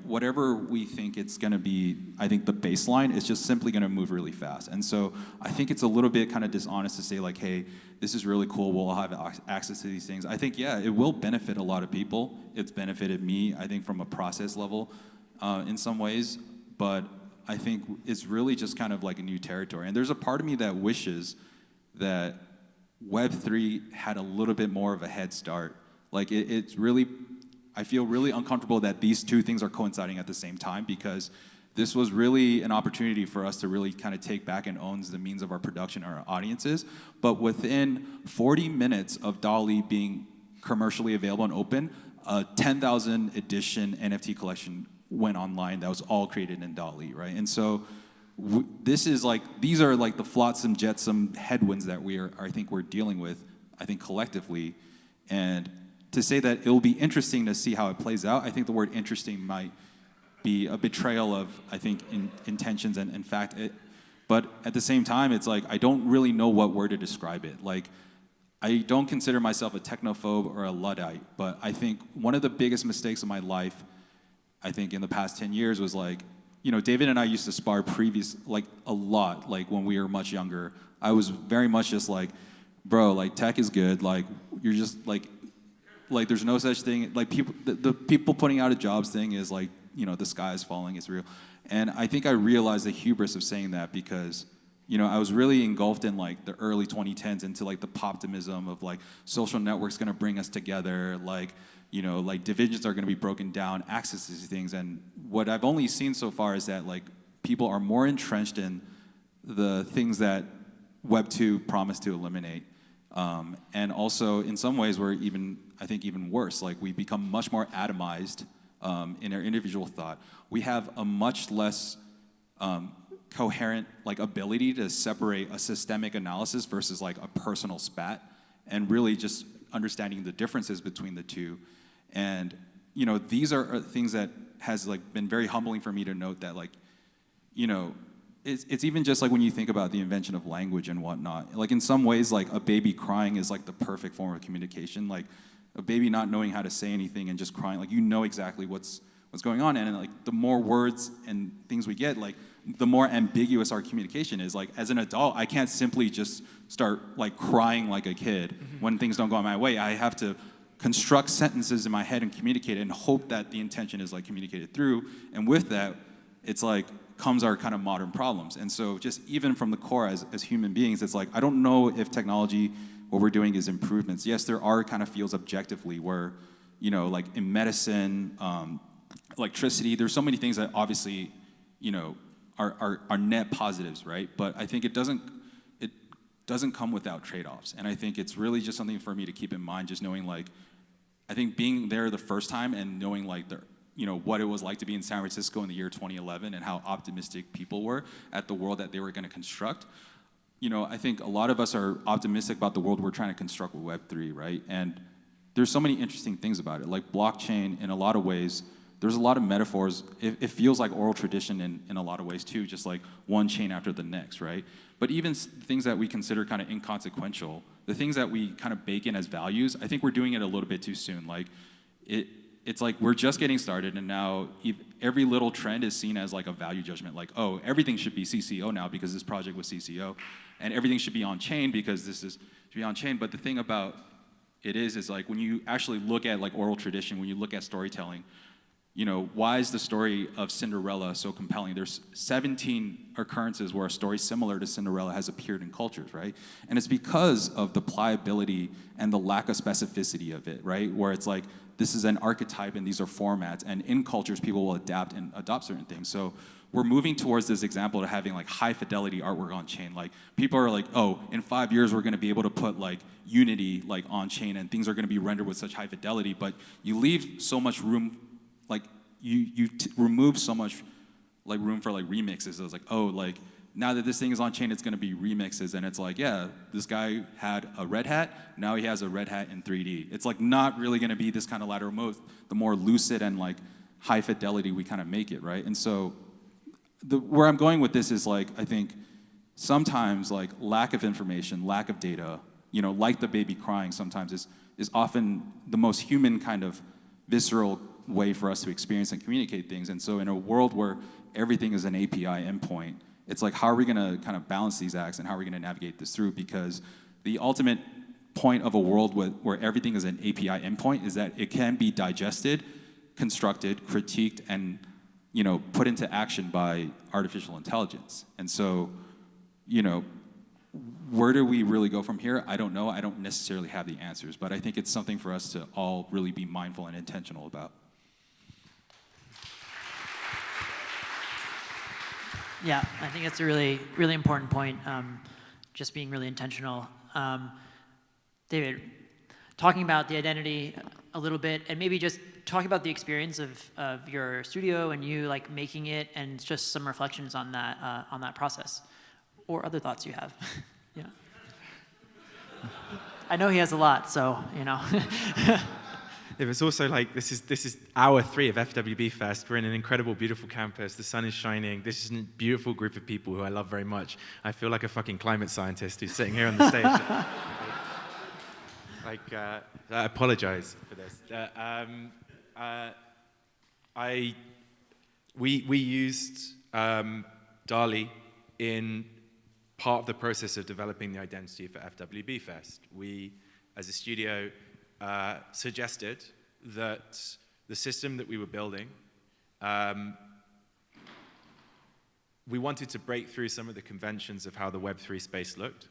whatever we think it's gonna be, I think the baseline is just simply gonna move really fast. And so I think it's a little bit kind of dishonest to say like, hey, this is really cool, we'll all have access to these things. I think, yeah, it will benefit a lot of people. It's benefited me, I think, from a process level in some ways, but I think it's really just kind of like a new territory. And there's a part of me that wishes that Web3 had a little bit more of a head start. Like it's really, I feel really uncomfortable that these two things are coinciding at the same time, because this was really an opportunity for us to really kind of take back and own the means of our production and our audiences. But within 40 minutes of DALL-E being commercially available and open, a 10,000 edition NFT collection went online that was all created in DALL-E, right? And so this is like, these are like the flotsam jetsam headwinds that I think we're dealing with, I think collectively. And to say that it'll be interesting to see how it plays out, I think the word interesting might be a betrayal of, I think, intentions and in fact, but at the same time, it's like, I don't really know what word to describe it. Like, I don't consider myself a technophobe or a Luddite, but I think one of the biggest mistakes of my life, I think in the past 10 years was like, you know, David and I used to spar like a lot, like when we were much younger. I was very much just like, bro, like tech is good, like you're just like there's no such thing, like people, the people putting out a jobs thing is like, you know, the sky is falling, it's real. And I think I realized the hubris of saying that because, you know, I was really engulfed in like the early 2010s into like the poptimism of like social networks gonna bring us together, like, you know, like divisions are gonna be broken down, access to these things. And what I've only seen so far is that like people are more entrenched in the things that Web 2 promised to eliminate. And also in some ways we're I think even worse, like we become much more atomized in our individual thought. We have a much less coherent like ability to separate a systemic analysis versus like a personal spat, and really just understanding the differences between the two. And you know, these are things that has like been very humbling for me to note that like, you know, it's even just like when you think about the invention of language and whatnot. Like in some ways, like a baby crying is like the perfect form of communication. Like a baby not knowing how to say anything and just crying, like you know exactly what's going on. And like the more words and things we get, like the more ambiguous our communication is. Like as an adult, I can't simply just start like crying like a kid when things don't go my way. I have to construct sentences in my head and communicate it and hope that the intention is like communicated through. And with that, it's like comes our kind of modern problems. And so just even from the core as human beings, it's like, I don't know if technology, what we're doing is improvements. Yes, there are kind of fields objectively where, you know, like in medicine, electricity, there's so many things that obviously, you know, are net positives, right? But I think it doesn't come without trade-offs. And I think it's really just something for me to keep in mind, just knowing like, I think being there the first time and knowing like you know, what it was like to be in San Francisco in the year 2011 and how optimistic people were at the world that they were going to construct. You know, I think a lot of us are optimistic about the world we're trying to construct with Web3, right? And there's so many interesting things about it. Like blockchain, in a lot of ways, there's a lot of metaphors. It feels like oral tradition in a lot of ways too, just like one chain after the next, right? But even things that we consider kind of inconsequential, the things that we kind of bake in as values, I think we're doing it a little bit too soon. Like it's like we're just getting started, and now every little trend is seen as like a value judgment. Like, oh, everything should be CCO now because this project was CCO, and everything should be on chain because should be on chain. But the thing about it is like when you actually look at like oral tradition, when you look at storytelling, you know, why is the story of Cinderella so compelling? There's 17 occurrences where a story similar to Cinderella has appeared in cultures, right? And it's because of the pliability and the lack of specificity of it, right? Where it's like, this is an archetype and these are formats, and in cultures people will adapt and adopt certain things. So we're moving towards this example of having like high fidelity artwork on chain. Like people are like, oh, in 5 years we're gonna be able to put like Unity like on chain and things are gonna be rendered with such high fidelity, but you leave so much room, like you remove so much like room for like remixes. It's like, oh, like now that this thing is on chain, it's gonna be remixes, and it's like, yeah, this guy had a red hat, now he has a red hat in 3D. It's like not really gonna be this kind of lateral move. The more lucid and like high fidelity we kind of make it, right? And so where I'm going with this is like, I think sometimes like lack of information, lack of data, you know, like the baby crying sometimes is often the most human kind of visceral way for us to experience and communicate things. And so in a world where everything is an API endpoint, it's like, how are we gonna kind of balance these acts and how are we gonna navigate this through? Because the ultimate point of a world where everything is an API endpoint is that it can be digested, constructed, critiqued, and, you know, put into action by artificial intelligence. And so, you know, where do we really go from here? I don't know. I don't necessarily have the answers, but I think it's something for us to all really be mindful and intentional about. Yeah, I think that's a really, really important point, just being really intentional. David, talking about the identity a little bit, and maybe just talking about the experience of your studio and you like making it, and just some reflections on that process, or other thoughts you have. Yeah. I know he has a lot, so you know. It was also like, this is hour 3 of FWB FEST. We're in an incredible, beautiful campus. The sun is shining. This is a beautiful group of people who I love very much. I feel like a fucking climate scientist who's sitting here on the stage. I apologize for this. We used DALL-E in part of the process of developing the identity for FWB FEST. We, as a studio, suggested that the system that we were building, we wanted to break through some of the conventions of how the Web3 space looked.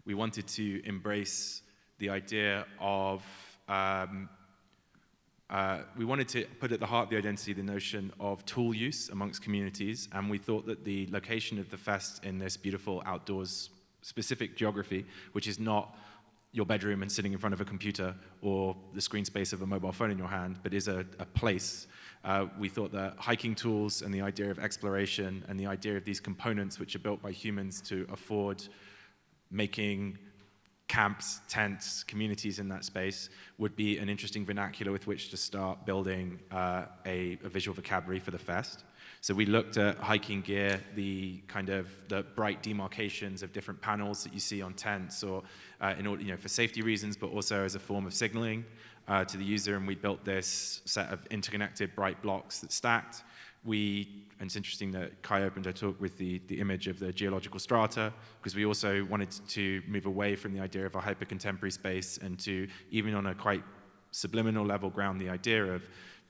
We wanted to embrace the idea of, we wanted to put at the heart of the identity the notion of tool use amongst communities, and we thought that the location of the fest in this beautiful outdoors specific geography, which is not your bedroom and sitting in front of a computer or the screen space of a mobile phone in your hand, but is a place. We thought that hiking tools and the idea of exploration and the idea of these components which are built by humans to afford making camps, tents, communities in that space would be an interesting vernacular with which to start building a visual vocabulary for the fest. So we looked at hiking gear, the bright demarcations of different panels that you see on tents, or in order, for safety reasons, but also as a form of signaling to the user. And we built this set of interconnected bright blocks that stacked. And it's interesting that Kai opened her talk with the image of the geological strata, because we also wanted to move away from the idea of a hyper-contemporary space and to, even on a quite subliminal level, ground the idea of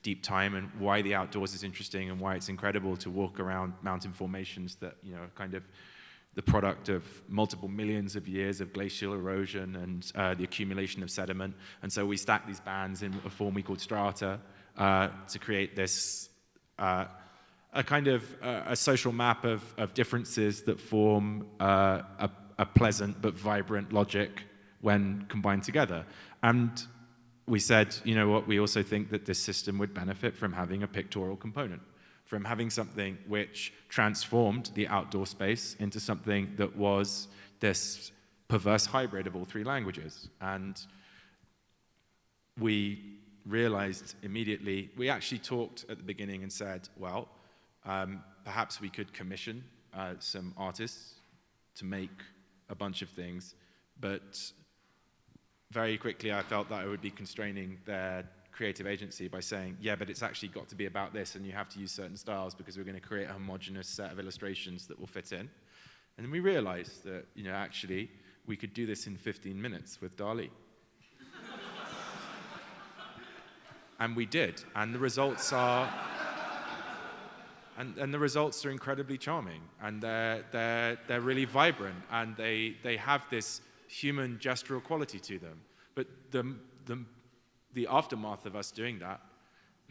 deep time and why the outdoors is interesting and why it's incredible to walk around mountain formations that, are kind of the product of multiple millions of years of glacial erosion and the accumulation of sediment. And so we stack these bands in a form we called strata to create this a kind of a social map of differences that form a pleasant but vibrant logic when combined together. And we said, we also think that this system would benefit from having a pictorial component, from having something which transformed the outdoor space into something that was this perverse hybrid of all 3 languages. And we realized immediately, we actually talked at the beginning and said, well, perhaps we could commission some artists to make a bunch of things, but very quickly I felt that I would be constraining their creative agency by saying, yeah, but it's actually got to be about this, and you have to use certain styles because we're going to create a homogeneous set of illustrations that will fit in. And then we realized that, actually we could do this in 15 minutes with DALL-E. And we did, and the results are... And the results are incredibly charming, and they're really vibrant, and they have this human gestural quality to them. But the aftermath of us doing that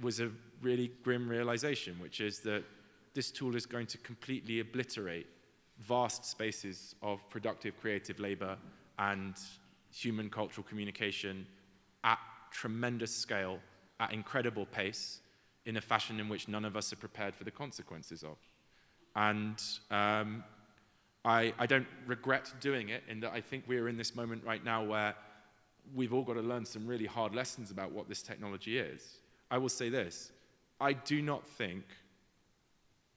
was a really grim realization, which is that this tool is going to completely obliterate vast spaces of productive creative labor and human cultural communication at tremendous scale, at incredible pace, in a fashion in which none of us are prepared for the consequences of. And I don't regret doing it, in that I think we're in this moment right now where we've all got to learn some really hard lessons about what this technology is. I will say this, I do not think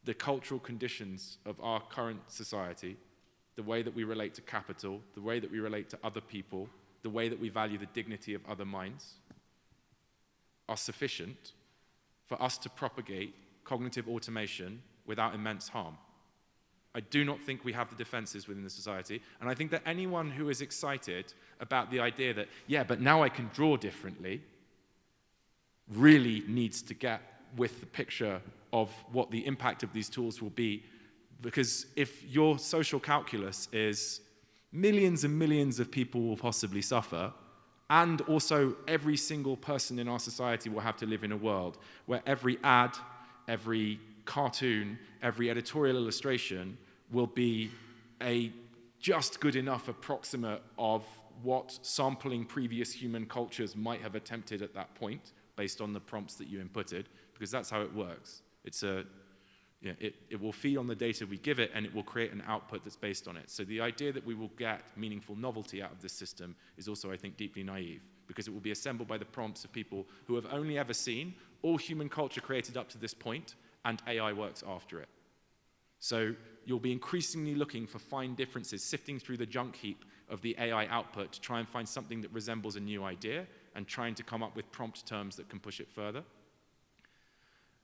the cultural conditions of our current society, the way that we relate to capital, the way that we relate to other people, the way that we value the dignity of other minds, are sufficient for us to propagate cognitive automation without immense harm. I do not think we have the defenses within the society, and I think that anyone who is excited about the idea that, yeah, but now I can draw differently, really needs to get with the picture of what the impact of these tools will be, because if your social calculus is millions and millions of people will possibly suffer, and also every single person in our society will have to live in a world where every ad, every cartoon, every editorial illustration will be a just good enough approximate of what sampling previous human cultures might have attempted at that point based on the prompts that you inputted, because that's how it works. It will feed on the data we give it, and it will create an output that's based on it. So the idea that we will get meaningful novelty out of this system is also, I think, deeply naive, because it will be assembled by the prompts of people who have only ever seen all human culture created up to this point, and AI works after it. So you'll be increasingly looking for fine differences, sifting through the junk heap of the AI output to try and find something that resembles a new idea, and trying to come up with prompt terms that can push it further.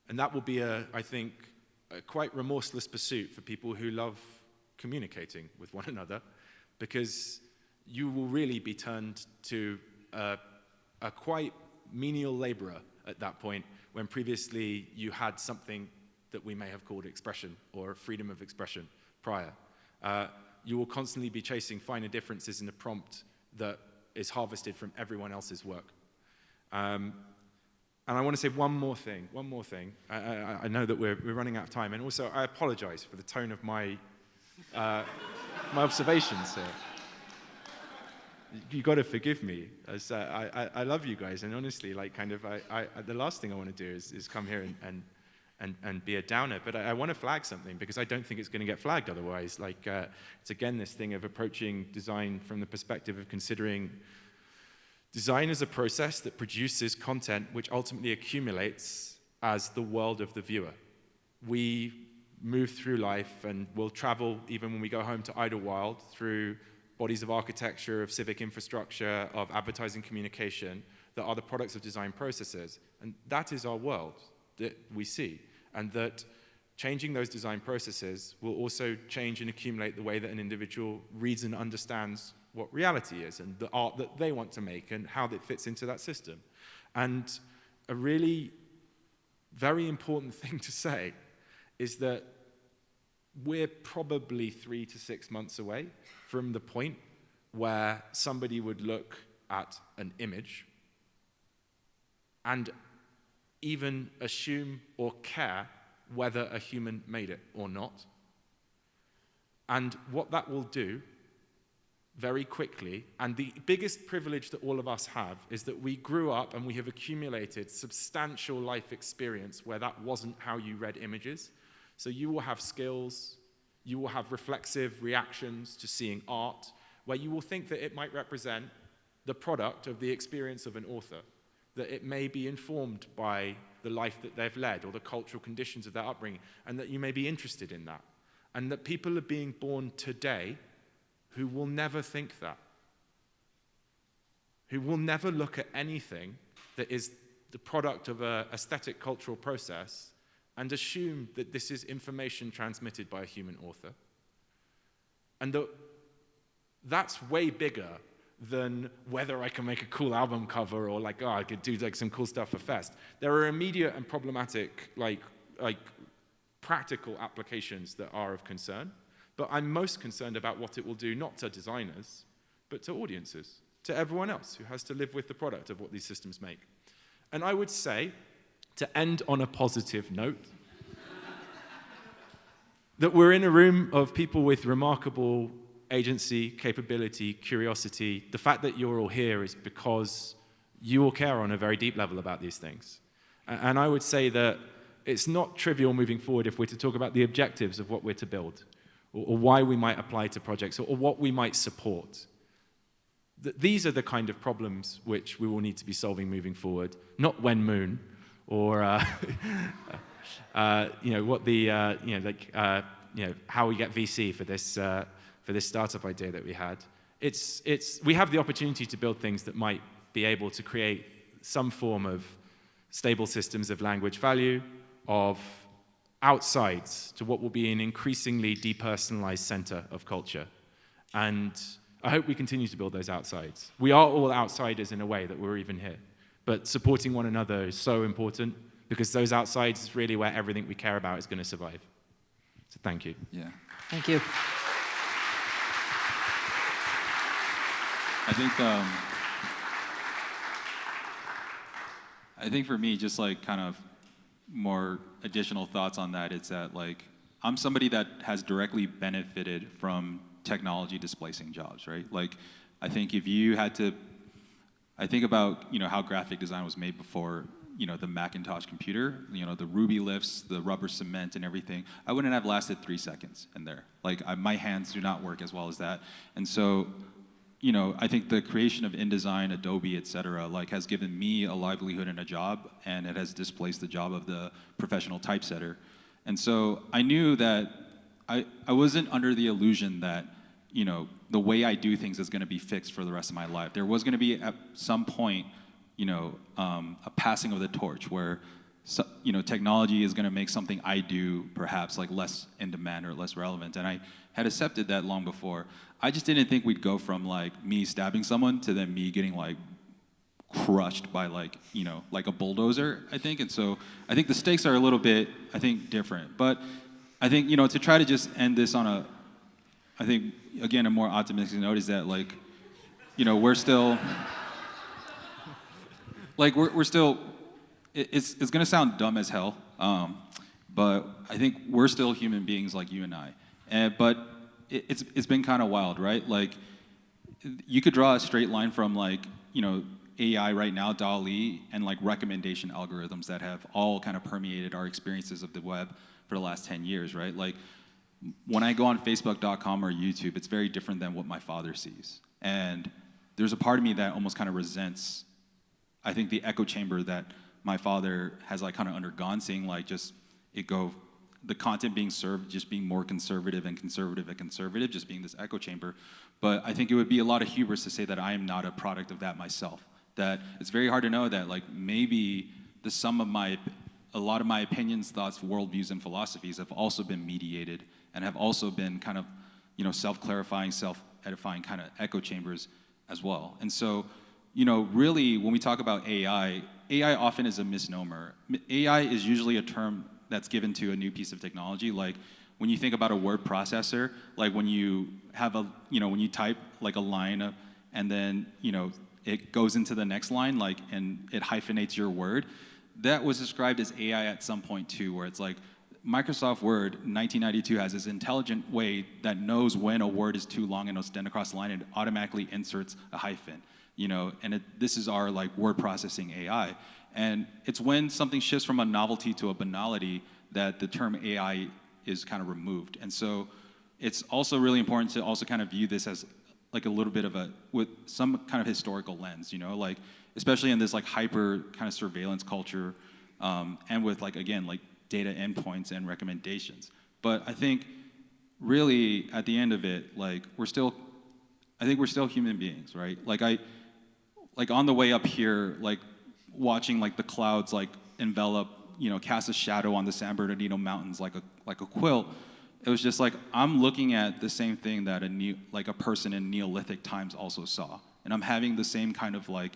And that will be, I think, a quite remorseless pursuit for people who love communicating with one another, because you will really be turned to a quite menial laborer at that point, when previously you had something that we may have called expression or freedom of expression prior. You will constantly be chasing finer differences in the prompt that is harvested from everyone else's work. And I want to say one more thing. I know that we're running out of time, and also I apologize for the tone of my my observations here. You got to forgive me, as I love you guys, and honestly, like, kind of, the last thing I want to do is come here and be a downer. But I want to flag something, because I don't think it's going to get flagged otherwise. Like, it's again this thing of approaching design from the perspective of considering design as a process that produces content which ultimately accumulates as the world of the viewer. We move through life, and we'll travel, even when we go home to Idyllwild, through bodies of architecture, of civic infrastructure, of advertising communication, that are the products of design processes. And that is our world that we see. And that changing those design processes will also change and accumulate the way that an individual reads and understands what reality is, and the art that they want to make, and how that fits into that system. And a really very important thing to say is that we're probably 3 to 6 months away from the point where somebody would look at an image and even assume or care whether a human made it or not. And what that will do very quickly, and the biggest privilege that all of us have, is that we grew up and we have accumulated substantial life experience where that wasn't how you read images. So you will have skills, you will have reflexive reactions to seeing art, where you will think that it might represent the product of the experience of an author, that it may be informed by the life that they've led or the cultural conditions of their upbringing, and that you may be interested in that. And that people are being born today who will never think that, who will never look at anything that is the product of an aesthetic cultural process and assume that this is information transmitted by a human author. And that's way bigger than whether I can make a cool album cover, or like, oh, I could do like some cool stuff for Fest. There are immediate and problematic, like practical applications that are of concern. But I'm most concerned about what it will do, not to designers, but to audiences, to everyone else who has to live with the product of what these systems make. And I would say, to end on a positive note, that we're in a room of people with remarkable agency, capability, curiosity. The fact that you're all here is because you all care on a very deep level about these things. And I would say that it's not trivial moving forward if we're to talk about the objectives of what we're to build, or why we might apply to projects, or what we might support. These are the kind of problems which we will need to be solving moving forward, not when moon, or how we get VC for this startup idea that we had. We have the opportunity to build things that might be able to create some form of stable systems of language value, of outsides to what will be an increasingly depersonalized center of culture. And I hope we continue to build those outsides. We are all outsiders in a way that we're even here. But supporting one another is so important, because those outsides is really where everything we care about is going to survive. So thank you. Yeah. Thank you. I think for me, just like kind of more additional thoughts on that, it's that like I'm somebody that has directly benefited from technology displacing jobs, right? Like I think if you had to, I think about, how graphic design was made before, the Macintosh computer, the Ruby lifts, the rubber cement and everything. I wouldn't have lasted 3 seconds in there. Like, my hands do not work as well as that. And so, I think the creation of InDesign, Adobe, et cetera, like, has given me a livelihood and a job, and it has displaced the job of the professional typesetter. And so I knew that I wasn't under the illusion that, the way I do things is going to be fixed for the rest of my life. There was going to be at some point, a passing of the torch where, technology is going to make something I do perhaps like less in demand or less relevant. And I had accepted that long before. I just didn't think we'd go from like me stabbing someone to then me getting like crushed by like, like a bulldozer, I think. And so I think the stakes are a little bit, I think, different. But I think, to try to just end this on a, I think, again, a more optimistic note is that like, we're still, like we're still, it's going to sound dumb as hell, but I think we're still human beings like you and I. But it's been kind of wild, right? Like, you could draw a straight line from like, AI right now, DALL-E, and like recommendation algorithms that have all kind of permeated our experiences of the web for the last 10 years, right? Like, when I go on Facebook.com or YouTube, it's very different than what my father sees. And there's a part of me that almost kind of resents, I think, the echo chamber that my father has like kind of undergone, seeing like just the content being served just being more conservative and conservative and conservative, just being this echo chamber. But I think it would be a lot of hubris to say that I am not a product of that myself. That it's very hard to know that like maybe the sum of a lot of my opinions, thoughts, worldviews, and philosophies have also been mediated and have also been kind of, self-clarifying, self-edifying kind of echo chambers as well. And so, really, when we talk about AI often is a misnomer. AI is usually a term that's given to a new piece of technology. Like, when you think about a word processor, like when you have when you type like a line and then, it goes into the next line, like, and it hyphenates your word. That was described as AI at some point too, where it's like Microsoft Word 1992 has this intelligent way that knows when a word is too long and it'll extend across the line, and it automatically inserts a hyphen, and this is our like word processing AI. And it's when something shifts from a novelty to a banality that the term AI is kind of removed. And so it's also really important to also kind of view this as like a little bit of with some kind of historical lens, like especially in this like hyper kind of surveillance culture, and with like, again, like data endpoints and recommendations. But I think really at the end of it, like I think we're still human beings, right? Like on the way up here, like watching like the clouds like envelop, cast a shadow on the San Bernardino mountains like a quilt. It was just like, I'm looking at the same thing that a person in Neolithic times also saw. And I'm having the same kind of like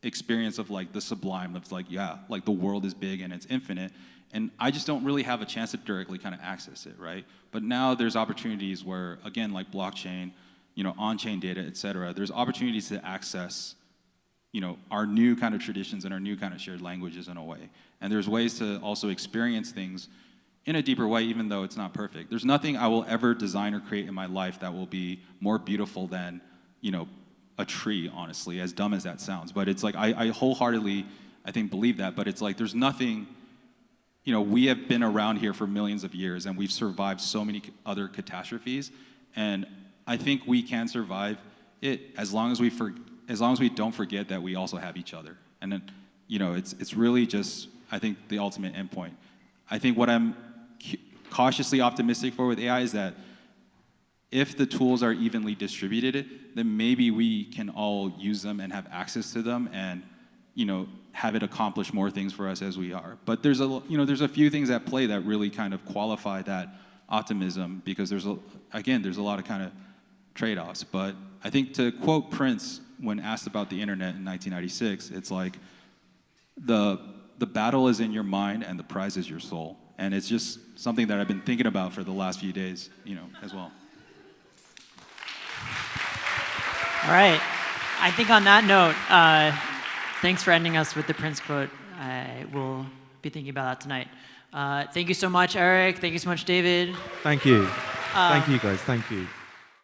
experience of like the sublime of like, yeah, like the world is big and it's infinite. And I just don't really have a chance to directly kind of access it, right? But now there's opportunities where, again, like blockchain, on-chain data, et cetera, there's opportunities to access, our new kind of traditions and our new kind of shared languages in a way. And there's ways to also experience things in a deeper way, even though it's not perfect. There's nothing I will ever design or create in my life that will be more beautiful than, a tree, honestly, as dumb as that sounds. But it's like, I wholeheartedly, I think, believe that. But it's like, there's nothing, we have been around here for millions of years, and we've survived so many other catastrophes. And I think we can survive it as long as we don't forget that we also have each other. And then, it's really just, I think, the ultimate endpoint. I think what I'm cautiously optimistic for with AI is that if the tools are evenly distributed, then maybe we can all use them and have access to them and, have it accomplish more things for us as we are. But there's a few things at play that really kind of qualify that optimism, because there's a lot of kind of trade-offs. But I think, to quote Prince when asked about the internet in 1996, it's like the battle is in your mind and the prize is your soul. And it's just something that I've been thinking about for the last few days, as well. All right. I think on that note, thanks for ending us with the Prince quote. I will be thinking about that tonight. Thank you so much, Eric. Thank you so much, David. Thank you. Thank you, guys. Thank you.